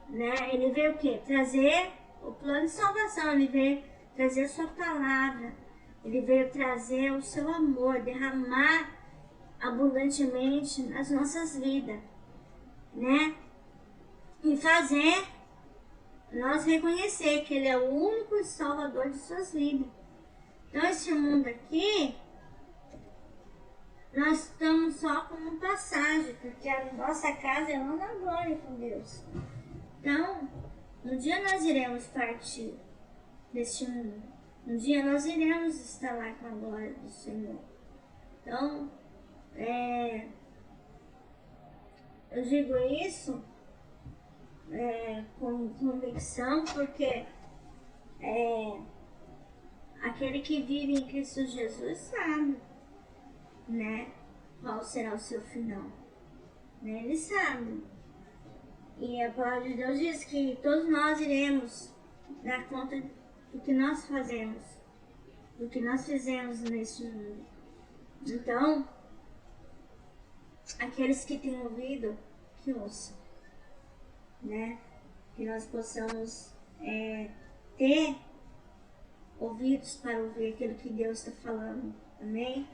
né? Ele veio o quê? Trazer o plano de salvação, ele veio trazer a sua palavra, ele veio trazer o seu amor, derramar abundantemente nas nossas vidas, né? E fazer nós reconhecer que ele é o único salvador de suas vidas. Então esse mundo aqui, nós estamos só como passagem, porque a nossa casa é lá na glória com Deus. Então, um dia nós iremos partir deste mundo. Um dia nós iremos estar lá com a glória do Senhor. Então, eu digo isso com convicção, porque aquele que vive em Cristo Jesus sabe, né, qual será o seu final. Né? Ele sabe. E a palavra de Deus diz que todos nós iremos dar conta do que nós fazemos, do que nós fizemos neste mundo. Então, aqueles que têm ouvido, que ouçam, né? Que nós possamos ter ouvidos para ouvir aquilo que Deus está falando. Amém?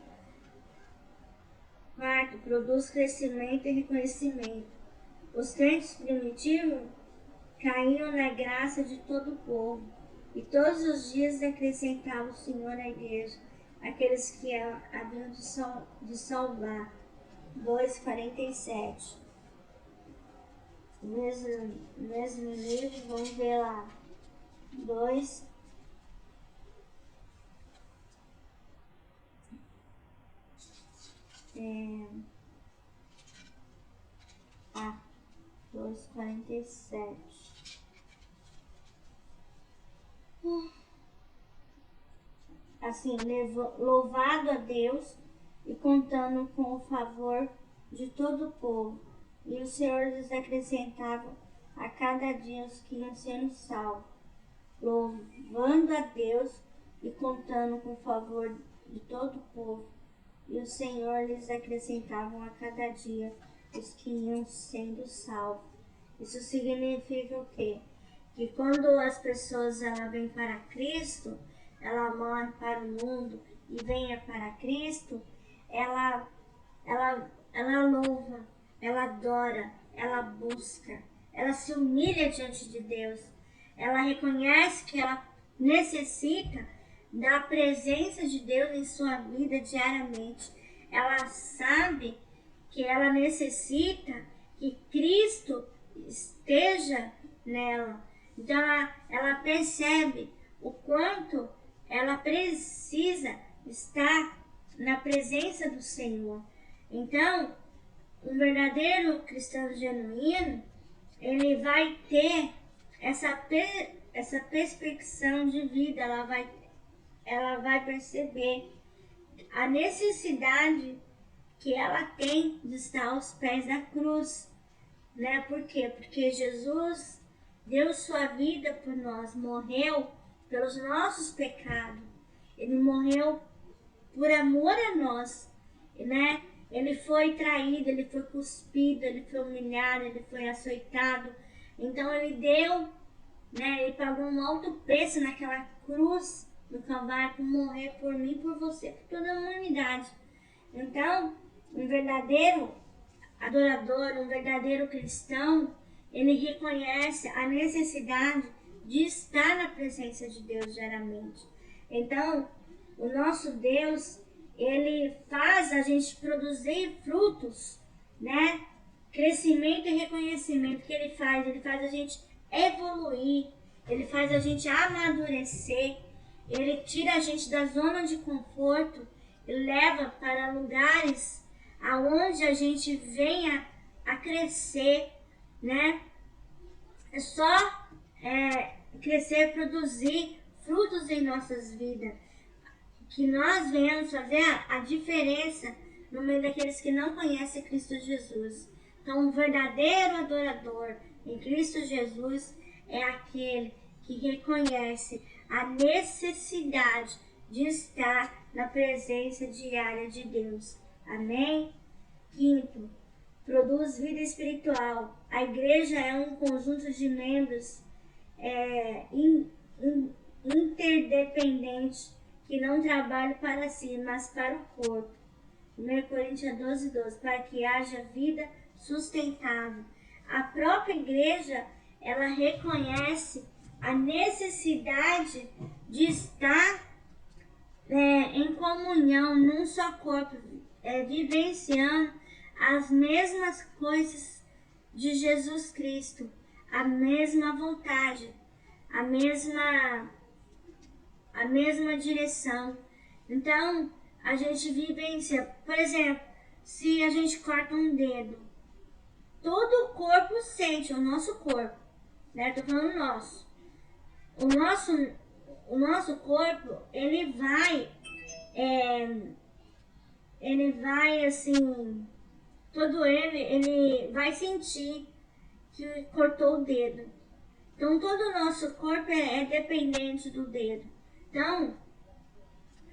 Quarto, produz crescimento e reconhecimento. Os crentes primitivos caíam na graça de todo o povo, e todos os dias acrescentava o Senhor à igreja aqueles que haviam de salvar. 2:47. Mesmo livro, vamos ver lá. 2. 2:47. Assim, louvado a Deus e contando com o favor de todo o povo. E o Senhor lhes acrescentava a cada dia os que iam sendo salvos. Louvando a Deus e contando com o favor de todo o povo. E o Senhor lhes acrescentavam a cada dia os que iam sendo salvos. Isso significa o quê? Que quando as pessoas vêm para Cristo, ela morre para o mundo e venha para Cristo, ela louva, ela adora, ela busca, ela se humilha diante de Deus. Ela reconhece que ela necessita da presença de Deus em sua vida diariamente. Ela sabe que ela necessita que Cristo esteja nela. Então ela percebe o quanto ela precisa estar na presença do Senhor. Então, um verdadeiro cristão genuíno, ele vai ter essa perspecção de vida, ela vai perceber a necessidade que ela tem de estar aos pés da cruz, né? Por quê? Porque Jesus deu sua vida por nós, morreu pelos nossos pecados, ele morreu por amor a nós, né? Ele foi traído, ele foi cuspido, ele foi humilhado, ele foi açoitado. Então ele deu, né? Ele pagou um alto preço naquela cruz do Calvário por morrer por mim, por você, por toda a humanidade. Então, um verdadeiro adorador, um verdadeiro cristão, ele reconhece a necessidade de estar na presença de Deus diariamente. Então, o nosso Deus, ele faz a gente produzir frutos, né? Crescimento e reconhecimento que ele faz a gente evoluir, ele faz a gente amadurecer, ele tira a gente da zona de conforto leva para lugares aonde a gente venha a crescer, né? É só crescer, produzir frutos em nossas vidas, que nós venhamos fazer a diferença no meio daqueles que não conhecem Cristo Jesus. Então, um verdadeiro adorador em Cristo Jesus é aquele que reconhece a necessidade de estar na presença diária de Deus. Amém? Quinto, produz vida espiritual. A igreja é um conjunto de membros interdependentes que não trabalham para si, mas para o corpo. 1 Coríntios 12:12, para que haja vida sustentável. A própria igreja, ela reconhece a necessidade de estar em comunhão, num só corpo, vivenciando as mesmas coisas de Jesus Cristo, a mesma vontade, a mesma direção. Então, a gente vivencia, por exemplo, se a gente corta um dedo, todo o corpo sente, o nosso corpo, né? Tô falando nosso. O nosso corpo, ele vai assim, ele vai sentir que cortou o dedo. Então, todo o nosso corpo é dependente do dedo. Então,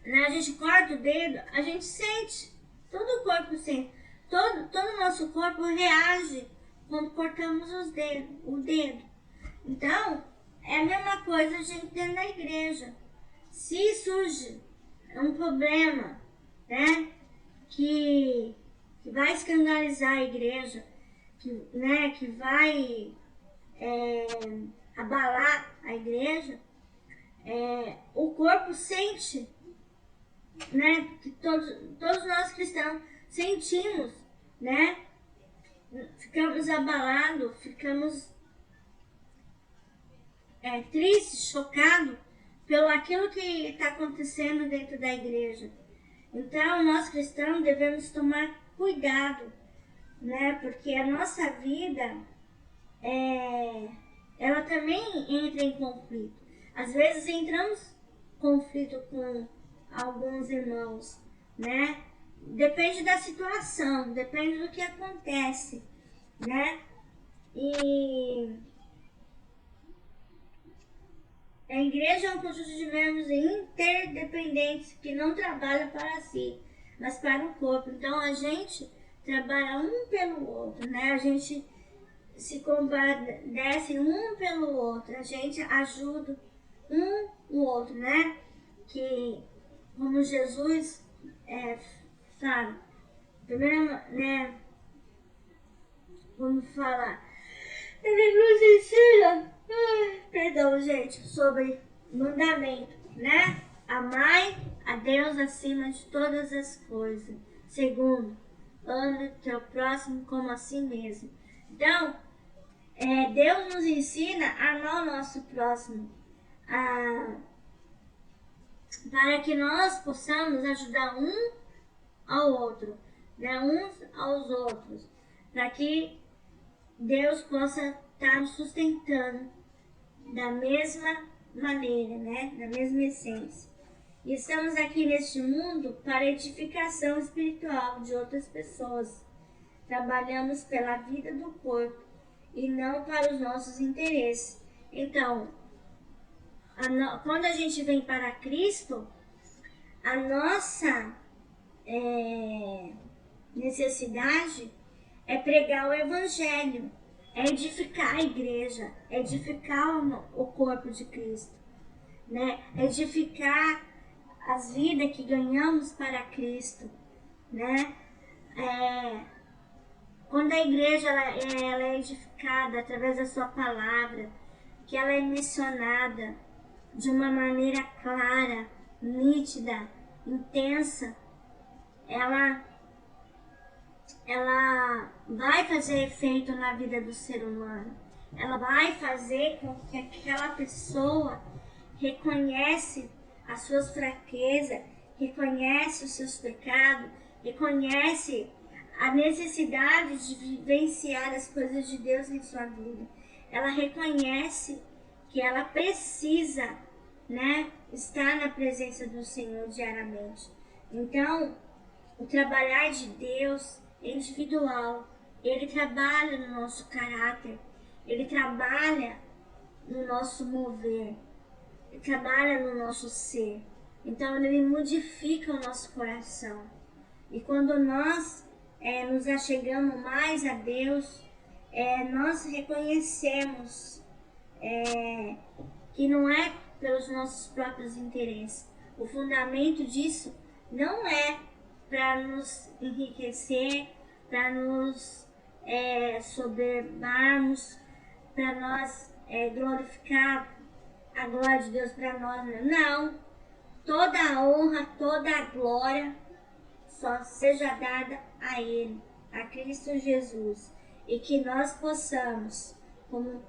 a gente corta o dedo, a gente sente, todo o corpo sente. Todo o nosso corpo reage quando cortamos o dedo. Então, é a mesma coisa a gente dentro da igreja. Se surge um problema, né, que vai escandalizar a igreja, que vai abalar a igreja, o corpo sente, né, que todos nós cristãos sentimos, né, ficamos abalados, ficamos tristes, chocados pelo aquilo que está acontecendo dentro da igreja. Então, nós cristãos devemos tomar cuidado, né, porque a nossa vida, ela também entra em conflito. Às vezes entramos em conflito com alguns irmãos, né? Depende da situação, depende do que acontece, né? E a igreja é um conjunto de membros interdependentes que não trabalham para si, mas para o corpo. Então a gente trabalha um pelo outro, né? A gente se compadece um pelo outro, a gente ajuda o outro, né? Que como Jesus sabe, primeiro, né? Vamos falar, ele nos ensina, perdão, gente, sobre mandamento, né? Amai a Deus acima de todas as coisas. Segundo, ame o teu próximo como a si mesmo. Então, Deus nos ensina a amar o nosso próximo, para que nós possamos ajudar um ao outro, né? Uns aos outros, para que Deus possa estar nos sustentando da mesma maneira, né? Da mesma essência. E estamos aqui neste mundo para edificação espiritual de outras pessoas. Trabalhamos pela vida do corpo e não para os nossos interesses. Então, quando a gente vem para Cristo, a nossa necessidade é pregar o Evangelho, é edificar a igreja, é edificar o corpo de Cristo, né? Edificar as vidas que ganhamos para Cristo, né? Quando a igreja ela é edificada através da sua palavra, que ela é missionada de uma maneira clara, nítida, intensa, ela vai fazer efeito na vida do ser humano. Ela vai fazer com que aquela pessoa reconhece as suas fraquezas reconhece os seus pecados, reconhece a necessidade de vivenciar as coisas de Deus em sua vida. Ela reconhece que ela precisa, né, estar na presença do Senhor diariamente. Então, o trabalhar de Deus é individual. Ele trabalha no nosso caráter, ele trabalha no nosso mover, ele trabalha no nosso ser. Então, ele modifica o nosso coração. E quando nós nos achegamos mais a Deus, nós reconhecemos que não é pelos nossos próprios interesses. O fundamento disso não é para nos enriquecer, para nos soberbarmos, para nós glorificar a glória de Deus para nós. Não. Toda a honra, toda a glória só seja dada a Ele, a Cristo Jesus. E que nós possamos, como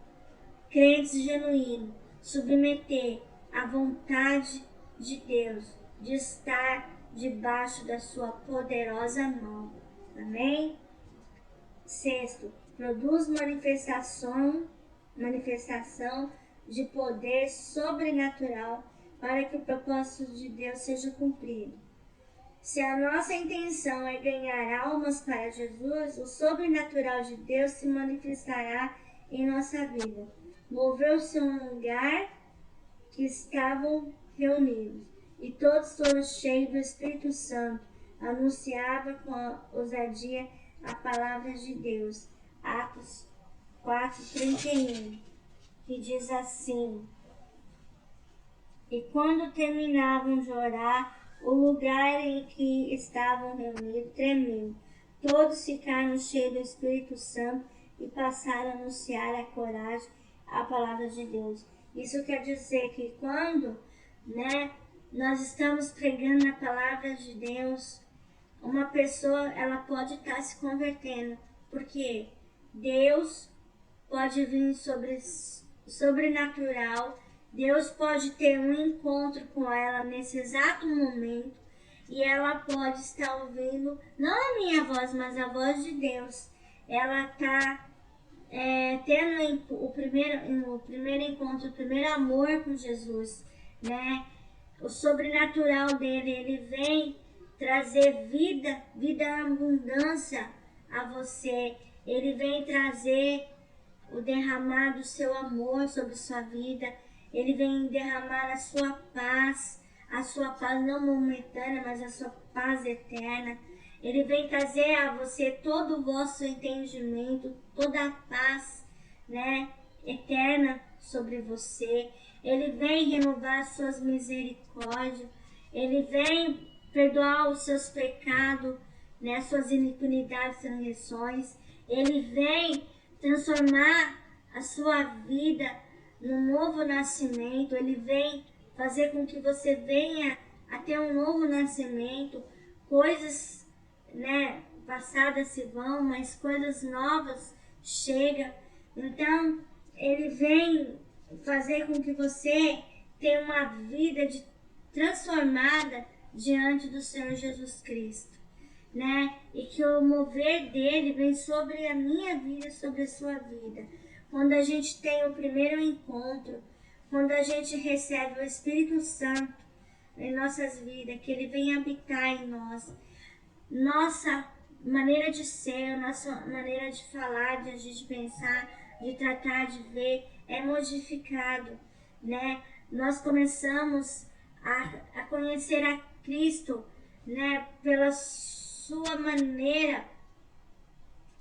crentes genuínos, submeter à vontade de Deus, de estar debaixo da sua poderosa mão. Amém? Sexto, produz manifestação de poder sobrenatural para que o propósito de Deus seja cumprido. Se a nossa intenção é ganhar almas para Jesus, o sobrenatural de Deus se manifestará em nossa vida. Moveu-se um lugar que estavam reunidos, e todos foram cheios do Espírito Santo, anunciava com ousadia a palavra de Deus. Atos 4:31, que diz assim: E quando terminavam de orar, o lugar em que estavam reunidos tremeu. Todos ficaram cheios do Espírito Santo e passaram a anunciar a coragem a palavra de Deus. Isso quer dizer que quando nós estamos pregando a palavra de Deus, uma pessoa ela pode estar se convertendo, porque Deus pode vir sobrenatural. Deus pode ter um encontro com ela nesse exato momento e ela pode estar ouvindo, não a minha voz, mas a voz de Deus. Ela está tendo o primeiro encontro, o primeiro amor com Jesus, né? O sobrenatural dele, ele vem trazer vida abundância a você. Ele vem trazer o derramar do seu amor sobre sua vida. Ele vem derramar a sua paz não momentânea, mas a sua paz eterna. Ele vem trazer a você todo o vosso entendimento, toda a paz, né, eterna sobre você. Ele vem renovar suas misericórdias. Ele vem perdoar os seus pecados, né, suas iniquidades e transgressões. Ele vem transformar a sua vida num novo nascimento. Ele vem fazer com que você venha a ter um novo nascimento. Coisas, né, passadas se vão, mas coisas novas chegam. Então, ele vem fazer com que você tenha uma vida transformada diante do Senhor Jesus Cristo, né? E que o mover dele vem sobre a minha vida, sobre a sua vida. Quando a gente tem o primeiro encontro, quando a gente recebe o Espírito Santo em nossas vidas, que ele vem habitar em nós, nossa maneira de ser, nossa maneira de falar, de agir, de pensar, de tratar, de ver, é modificado, né? Nós começamos a conhecer a Cristo, né? Pela sua maneira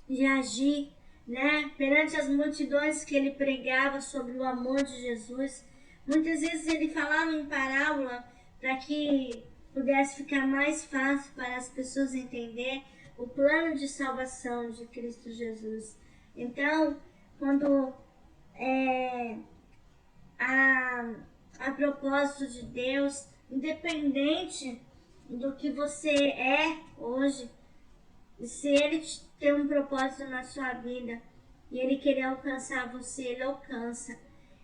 de agir, né? Perante as multidões que ele pregava sobre o amor de Jesus. Muitas vezes ele falava em parábola para que pudesse ficar mais fácil para as pessoas entender o plano de salvação de Cristo Jesus. Então, quando a propósito de Deus, independente do que você é hoje, se ele tem um propósito na sua vida e ele querer alcançar você, ele alcança.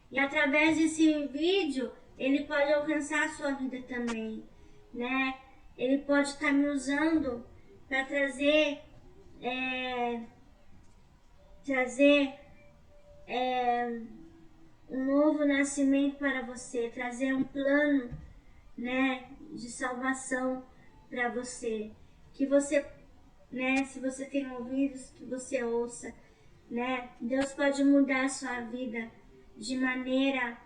E através desse vídeo, ele pode alcançar a sua vida também, né? Ele pode estar me usando para trazer um novo nascimento para você, trazer um plano, né, de salvação para você. Que você, né, se você tem ouvidos, que você ouça, né? Deus pode mudar a sua vida de maneira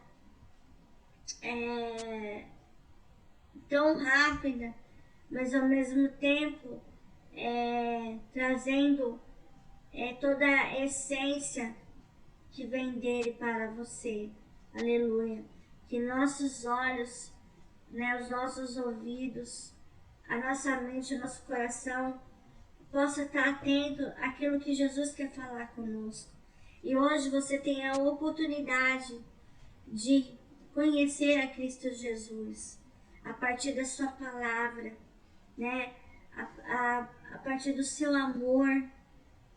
tão rápida, mas ao mesmo tempo trazendo toda a essência que vem dele para você. Aleluia. Que nossos olhos, né, os nossos ouvidos, a nossa mente, o nosso coração possa estar atento àquilo que Jesus quer falar conosco. E hoje você tem a oportunidade de conhecer a Cristo Jesus a partir da sua palavra, né? A partir do seu amor,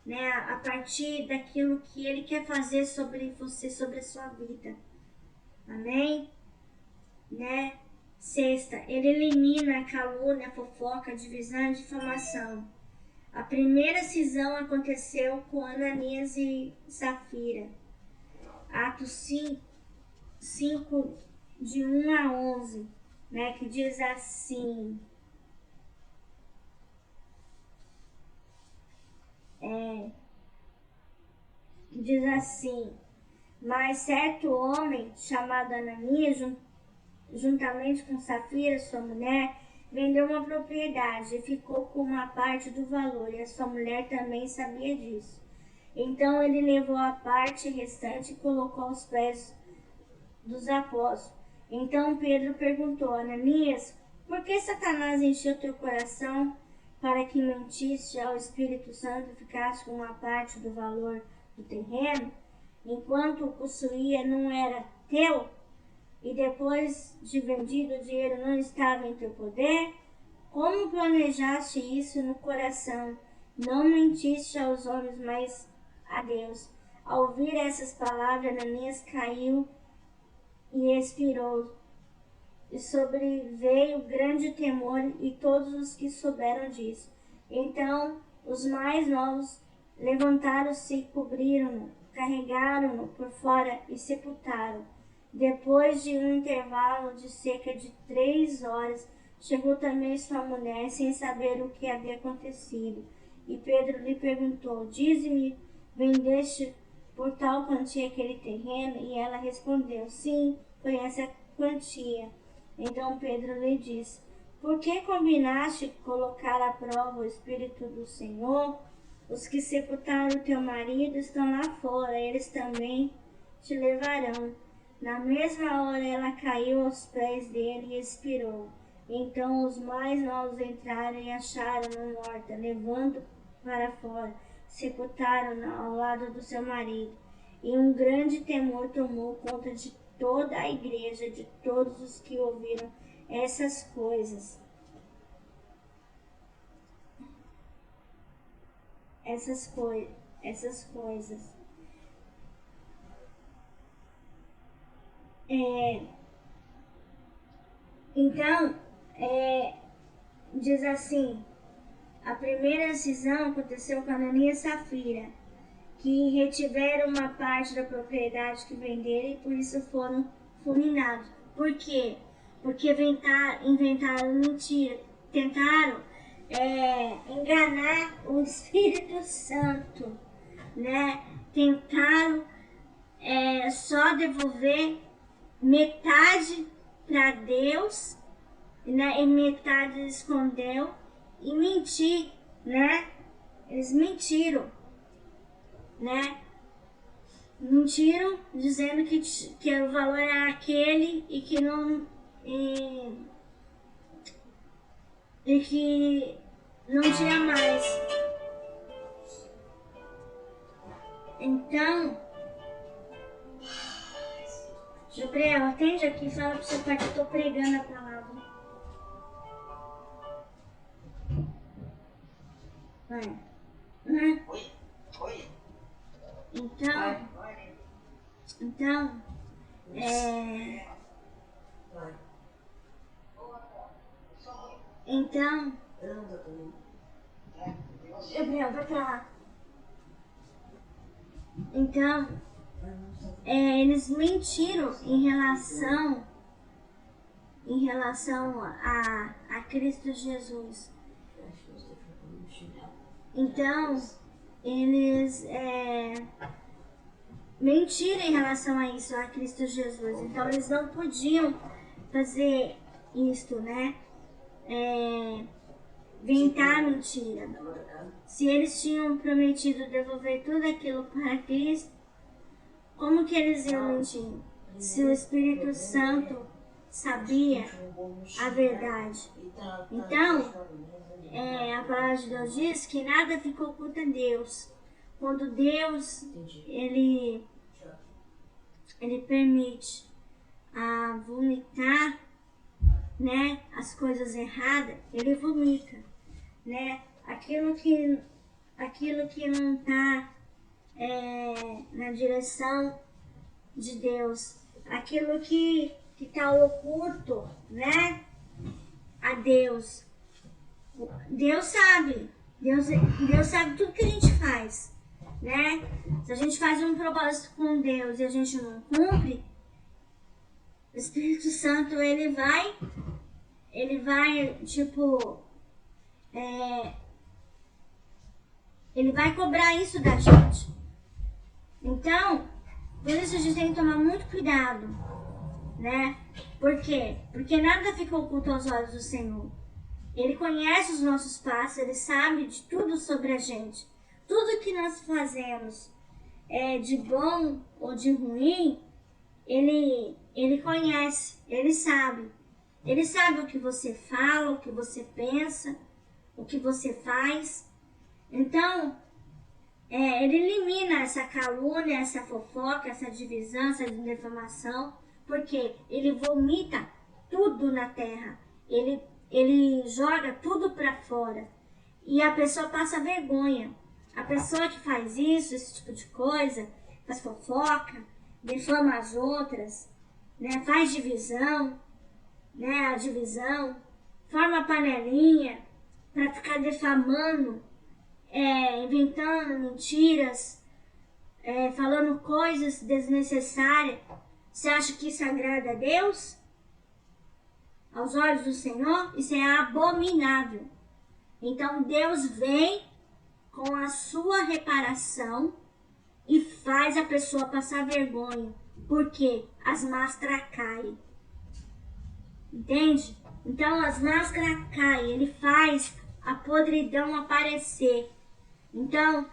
né? A partir daquilo que Ele quer fazer sobre você, sobre a sua vida. Amém? Né? Sexta, Ele elimina a calúnia, a fofoca, a divisão e a difamação. A primeira cisão aconteceu com Ananias e Safira. Atos 5 de 1 a 11, né, que diz assim, mas certo homem chamado Ananias, juntamente com Safira, sua mulher, vendeu uma propriedade e ficou com uma parte do valor, e a sua mulher também sabia disso. Então ele levou a parte restante e colocou aos pés dos apóstolos. Então Pedro perguntou a Ananias, por que Satanás encheu teu coração para que mentiste ao Espírito Santo e ficaste com uma parte do valor do terreno, enquanto o possuía não era teu, e depois de vendido o dinheiro não estava em teu poder? Como planejaste isso no coração? Não mentiste aos homens, mas a Deus. Ao ouvir essas palavras, Ananias caiu e expirou, e sobreveio grande temor e todos os que souberam disso. Então os mais novos levantaram-se e cobriram-no, carregaram-no por fora e sepultaram. Depois de um intervalo de cerca de 3 horas, chegou também sua mulher, sem saber o que havia acontecido. E Pedro lhe perguntou, dize-me, vendeste por tal quantia aquele terreno? E ela respondeu, sim, foi essa quantia. Então Pedro lhe disse, por que combinaste colocar à prova o Espírito do Senhor? Os que sepultaram teu marido estão lá fora, eles também te levarão. Na mesma hora ela caiu aos pés dele e expirou. Então os mais novos entraram e acharam-na morta, levando para fora, sepultaram-na ao lado do seu marido. E um grande temor tomou conta de toda a igreja, de todos os que ouviram essas coisas. Essas coisas. Então, diz assim, a primeira cisão aconteceu com Ananias e Safira, que retiveram uma parte da propriedade que venderam e por isso foram fulminados. Por quê? Porque inventaram mentira, tentaram enganar o Espírito Santo, né? Tentaram só devolver metade para Deus, né? E metade escondeu e mentir, né? Eles mentiram, né? Mentiram dizendo que o valor era aquele e que não e que não tinha mais. Então, Gabriel, atende aqui e fala pro seu pai que eu tô pregando a palavra. Vai. Né? Oi. Então, Então, Gabriel, vai pra lá. Então, eles mentiram em relação a Cristo Jesus. Então, eles mentiram em relação a isso, a Cristo Jesus. Então, eles não podiam fazer isto, né? Inventar mentira. Se eles tinham prometido devolver tudo aquilo para Cristo, como que eles iam mentir? Se o Espírito Santo sabia a verdade. Então, a palavra de Deus diz que nada ficou oculto a Deus. Quando Deus, ele permite vomitar, né, as coisas erradas, ele vomita, né? Aquilo que não está na direção de Deus, aquilo que está oculto, né, a Deus. Deus sabe sabe tudo que a gente faz, né? Se a gente faz um propósito com Deus e a gente não cumpre, o Espírito Santo, ele vai, tipo, ele vai cobrar isso da gente. Então, por isso a gente tem que tomar muito cuidado, né? Por quê? Porque nada fica oculto aos olhos do Senhor. Ele conhece os nossos passos, ele sabe de tudo sobre a gente. Tudo que nós fazemos, de bom ou de ruim, ele conhece, ele sabe. Ele sabe o que você fala, o que você pensa, o que você faz. Então, ele elimina essa calúnia, essa fofoca, essa divisão, essa defamação, porque ele vomita tudo na terra. Ele joga tudo para fora. E a pessoa passa vergonha. A pessoa que faz isso, esse tipo de coisa, faz fofoca, defama as outras, né, faz divisão, né, a divisão, forma panelinha para ficar defamando, inventando mentiras, falando coisas desnecessárias. Você acha que isso agrada a Deus? Aos olhos do Senhor, isso é abominável. Então Deus vem com a sua reparação e faz a pessoa passar vergonha, porque as máscaras caem. Entende? Então as máscaras caem, ele faz a podridão aparecer. Então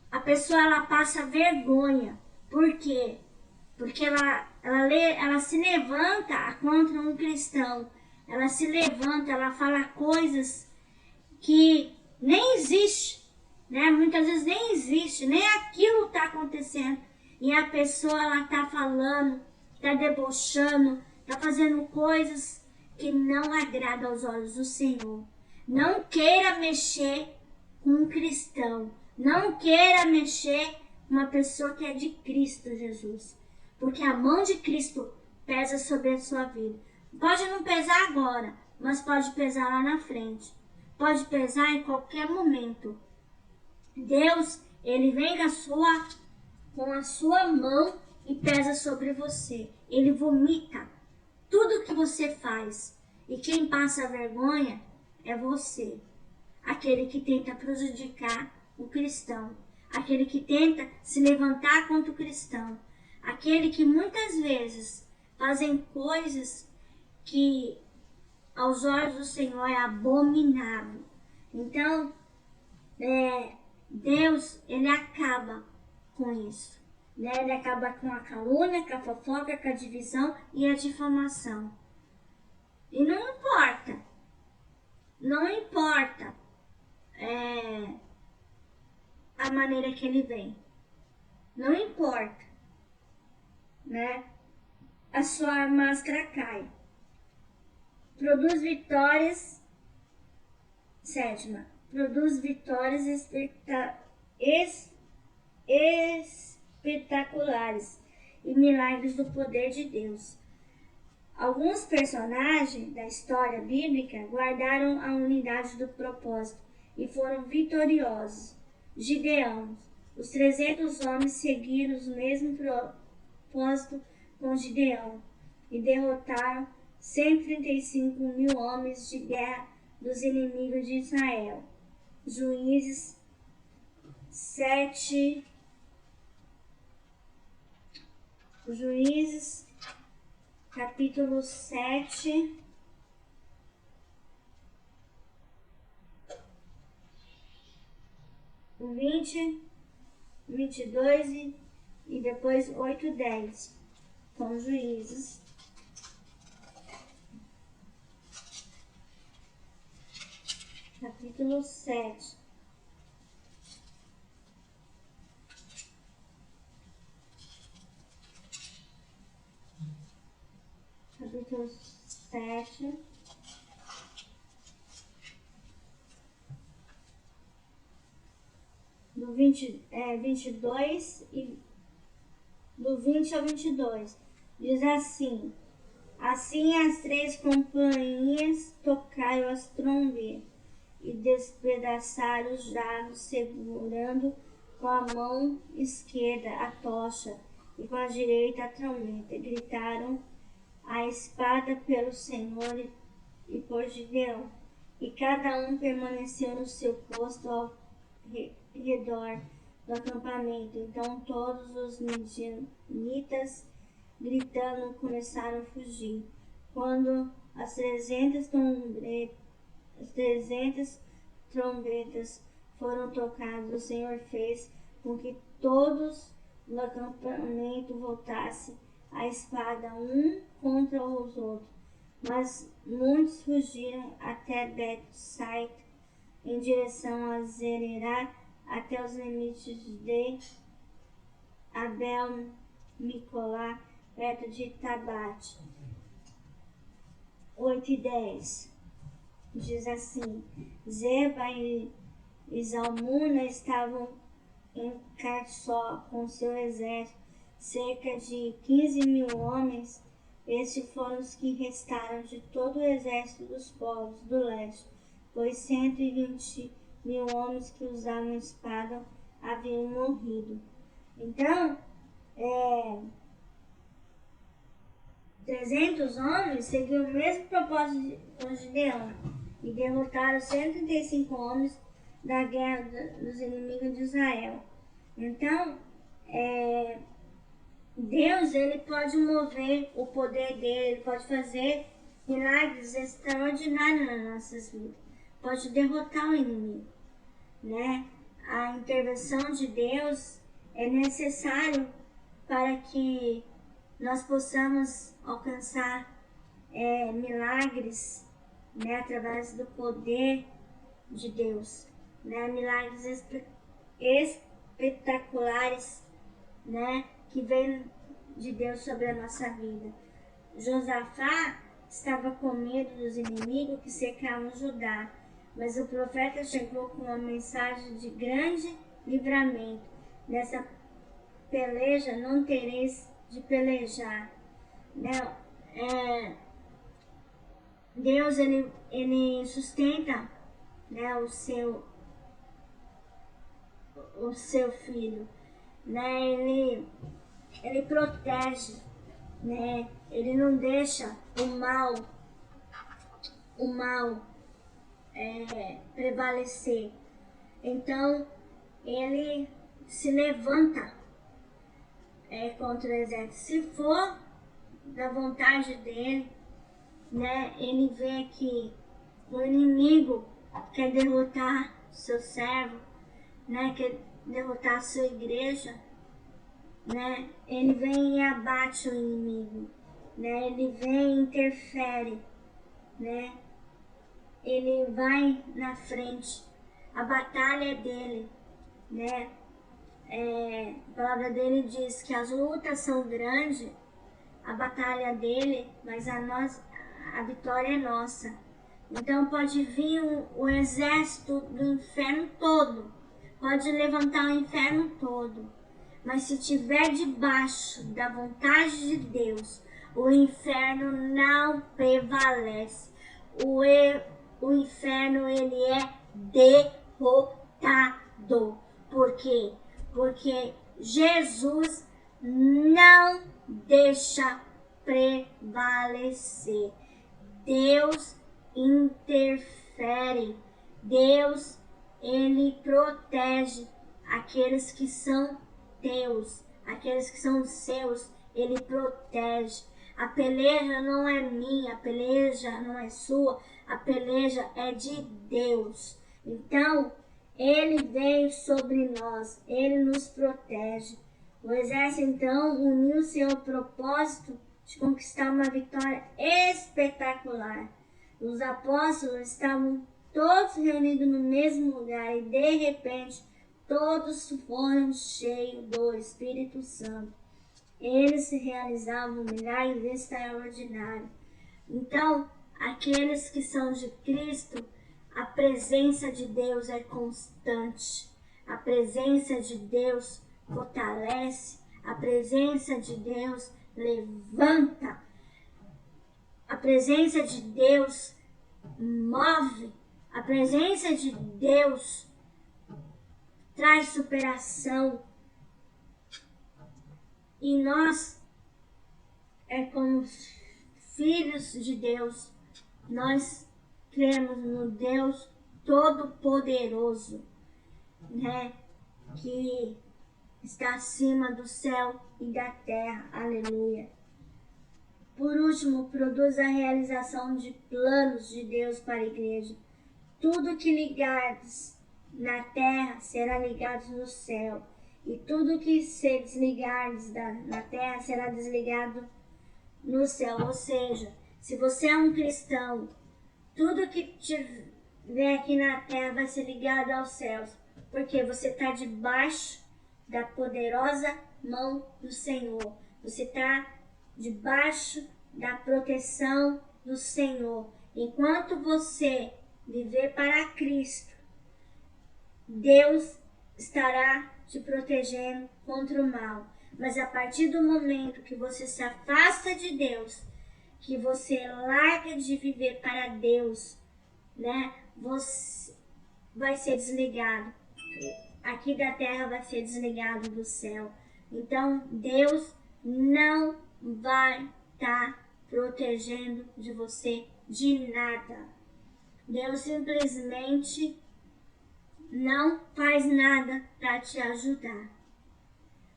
a pessoa, ela passa vergonha. Por quê? Porque ela se levanta contra um cristão. Ela se levanta, ela fala coisas que nem existe, né? Muitas vezes nem existe, nem aquilo está acontecendo. E a pessoa, ela está falando, está debochando, está fazendo coisas que não agradam aos olhos do Senhor. Não queira mexer com um cristão. Não queira mexer com uma pessoa que é de Cristo Jesus. Porque a mão de Cristo pesa sobre a sua vida. Pode não pesar agora, mas pode pesar lá na frente. Pode pesar em qualquer momento. Deus, ele vem com a sua mão e pesa sobre você. Ele vomita tudo que você faz. E quem passa vergonha é você. Aquele que tenta prejudicar o cristão. Aquele que tenta se levantar contra o cristão. Aquele que muitas vezes fazem coisas que aos olhos do Senhor é abominável. Então, Deus, ele acaba com isso. Né? Ele acaba com a calúnia, com a fofoca, com a divisão e a difamação. E não importa. Não importa a maneira que ele vem. Não importa. Né? A sua máscara cai. Produz vitórias. Sétima. Produz vitórias espetaculares e milagres do poder de Deus. Alguns personagens da história bíblica guardaram a unidade do propósito e foram vitoriosos. Gideão. Os 300 homens seguiram o mesmo propósito com Gideão e derrotaram 135.000 homens de guerra dos inimigos de Israel. Juízes 7. Juízes, capítulo 7. O 20, 22 e depois 8, 10. São Juízes. Capítulo 7. Capítulo 7. Do 22 e do 20 ao 22. Diz assim: Assim as 3 companhias tocaram as trombetas e despedaçaram os jarros, segurando com a mão esquerda a tocha e com a direita a trombeta. Gritaram a espada pelo Senhor e por Gideão. E cada um permaneceu no seu posto ao redor do acampamento. Então todos os midianitas, gritando, começaram a fugir. Quando as 300 trombetas foram tocadas, o Senhor fez com que todos no acampamento voltassem a espada um contra os outros. Mas muitos fugiram até Bet-Sai, em direção a Zererá, até os limites de Abel-Micolá, perto de Tabate. 8 e 10. Diz assim: Zeba e Zalmuna estavam em Carsó com seu exército, cerca de 15.000 homens. Estes foram os que restaram de todo o exército dos povos do leste, pois 120.000 homens que usavam espada haviam morrido. Então, 300 homens seguiam o mesmo propósito de Gideão e derrotaram 135 homens da guerra dos inimigos de Israel. Então, Deus, ele pode mover o poder dele, ele pode fazer milagres extraordinários nas nossas vidas, pode derrotar o inimigo, né? A intervenção de Deus é necessário para que nós possamos alcançar milagres, né, através do poder de Deus, né, milagres espetaculares, né, que vêm de Deus sobre a nossa vida. Josafá estava com medo dos inimigos que cercavam Judá, mas o profeta chegou com uma mensagem de grande livramento. Nessa peleja não tereis de pelejar. Deus, ele sustenta, né, o seu filho, né? Ele protege, né? Ele não deixa o mal prevalecer. Então ele se levanta contra o exército. Se for da vontade dele, né? Ele vê que o inimigo quer derrotar seu servo, né? Quer derrotar a sua igreja, né? Ele vem e abate o inimigo, né? Ele vem e interfere, né? Ele vai na frente. A batalha é dele, né? A palavra dele diz que as lutas são grandes, a batalha dele, mas a vitória é nossa. Então pode vir o exército do inferno todo, pode levantar o inferno todo, mas se estiver debaixo da vontade de Deus, o inferno não prevalece. O inferno, ele é derrotado. Por quê? Porque Jesus não deixa prevalecer. Deus interfere. Deus, ele protege aqueles que são teus, aqueles que são seus, ele protege. A peleja não é minha, a peleja não é sua, a peleja é de Deus. Então, ele veio sobre nós, ele nos protege. O exército, então, uniu-se ao propósito de conquistar uma vitória espetacular. Os apóstolos estavam todos reunidos no mesmo lugar e, de repente, todos foram cheios do Espírito Santo. Eles realizavam milagres extraordinários. Então, aqueles que são de Cristo, a presença de Deus é constante. A presença de Deus fortalece. A presença de Deus levanta. A presença de Deus move. A presença de Deus traz superação. E nós, como filhos de Deus, nós cremos no Deus Todo-Poderoso, né? Que está acima do céu e da terra. Aleluia. Por último, produz a realização de planos de Deus para a igreja. Tudo que ligares na terra será ligado no céu. E tudo que se desligares na terra será desligado no céu. Ou seja, se você é um cristão, tudo que tiver aqui na terra vai ser ligado aos céus. Porque você está debaixo da poderosa mão do Senhor. Você está debaixo da proteção do Senhor. Enquanto você viver para Cristo, Deus estará te protegendo contra o mal. Mas a partir do momento que você se afasta de Deus, que você larga de viver para Deus, né? Você vai ser desligado. Aqui da terra vai ser desligado do céu. Então, Deus não vai estar protegendo de você de nada. Deus simplesmente não faz nada para te ajudar.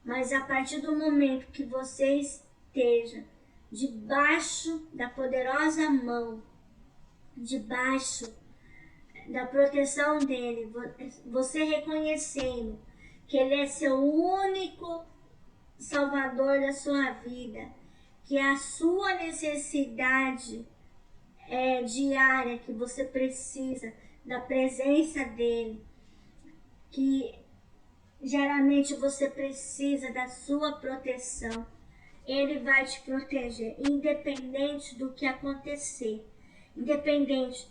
Mas a partir do momento que você esteja debaixo da poderosa mão, debaixo da proteção dele, você reconhecendo que ele é seu único salvador da sua vida, que a sua necessidade diária, que você precisa da presença dele, que geralmente você precisa da sua proteção, ele vai te proteger, independente do que acontecer, independente.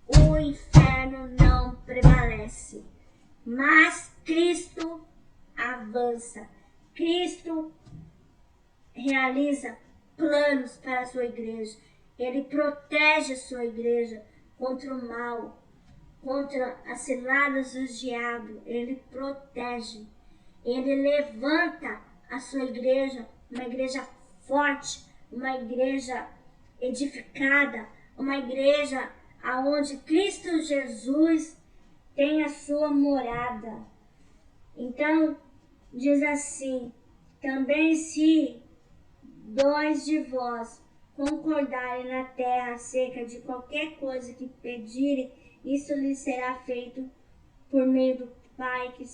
O inferno não prevalece, mas Cristo avança. Cristo realiza planos para a sua igreja. Ele protege a sua igreja contra o mal, contra as ciladas do diabo. Ele protege. Ele levanta a sua igreja, uma igreja forte, uma igreja edificada, uma igreja aonde Cristo Jesus tem a sua morada. Então, diz assim: também se 2 de vós concordarem na terra acerca de qualquer coisa que pedirem, isso lhes será feito por meio do Pai que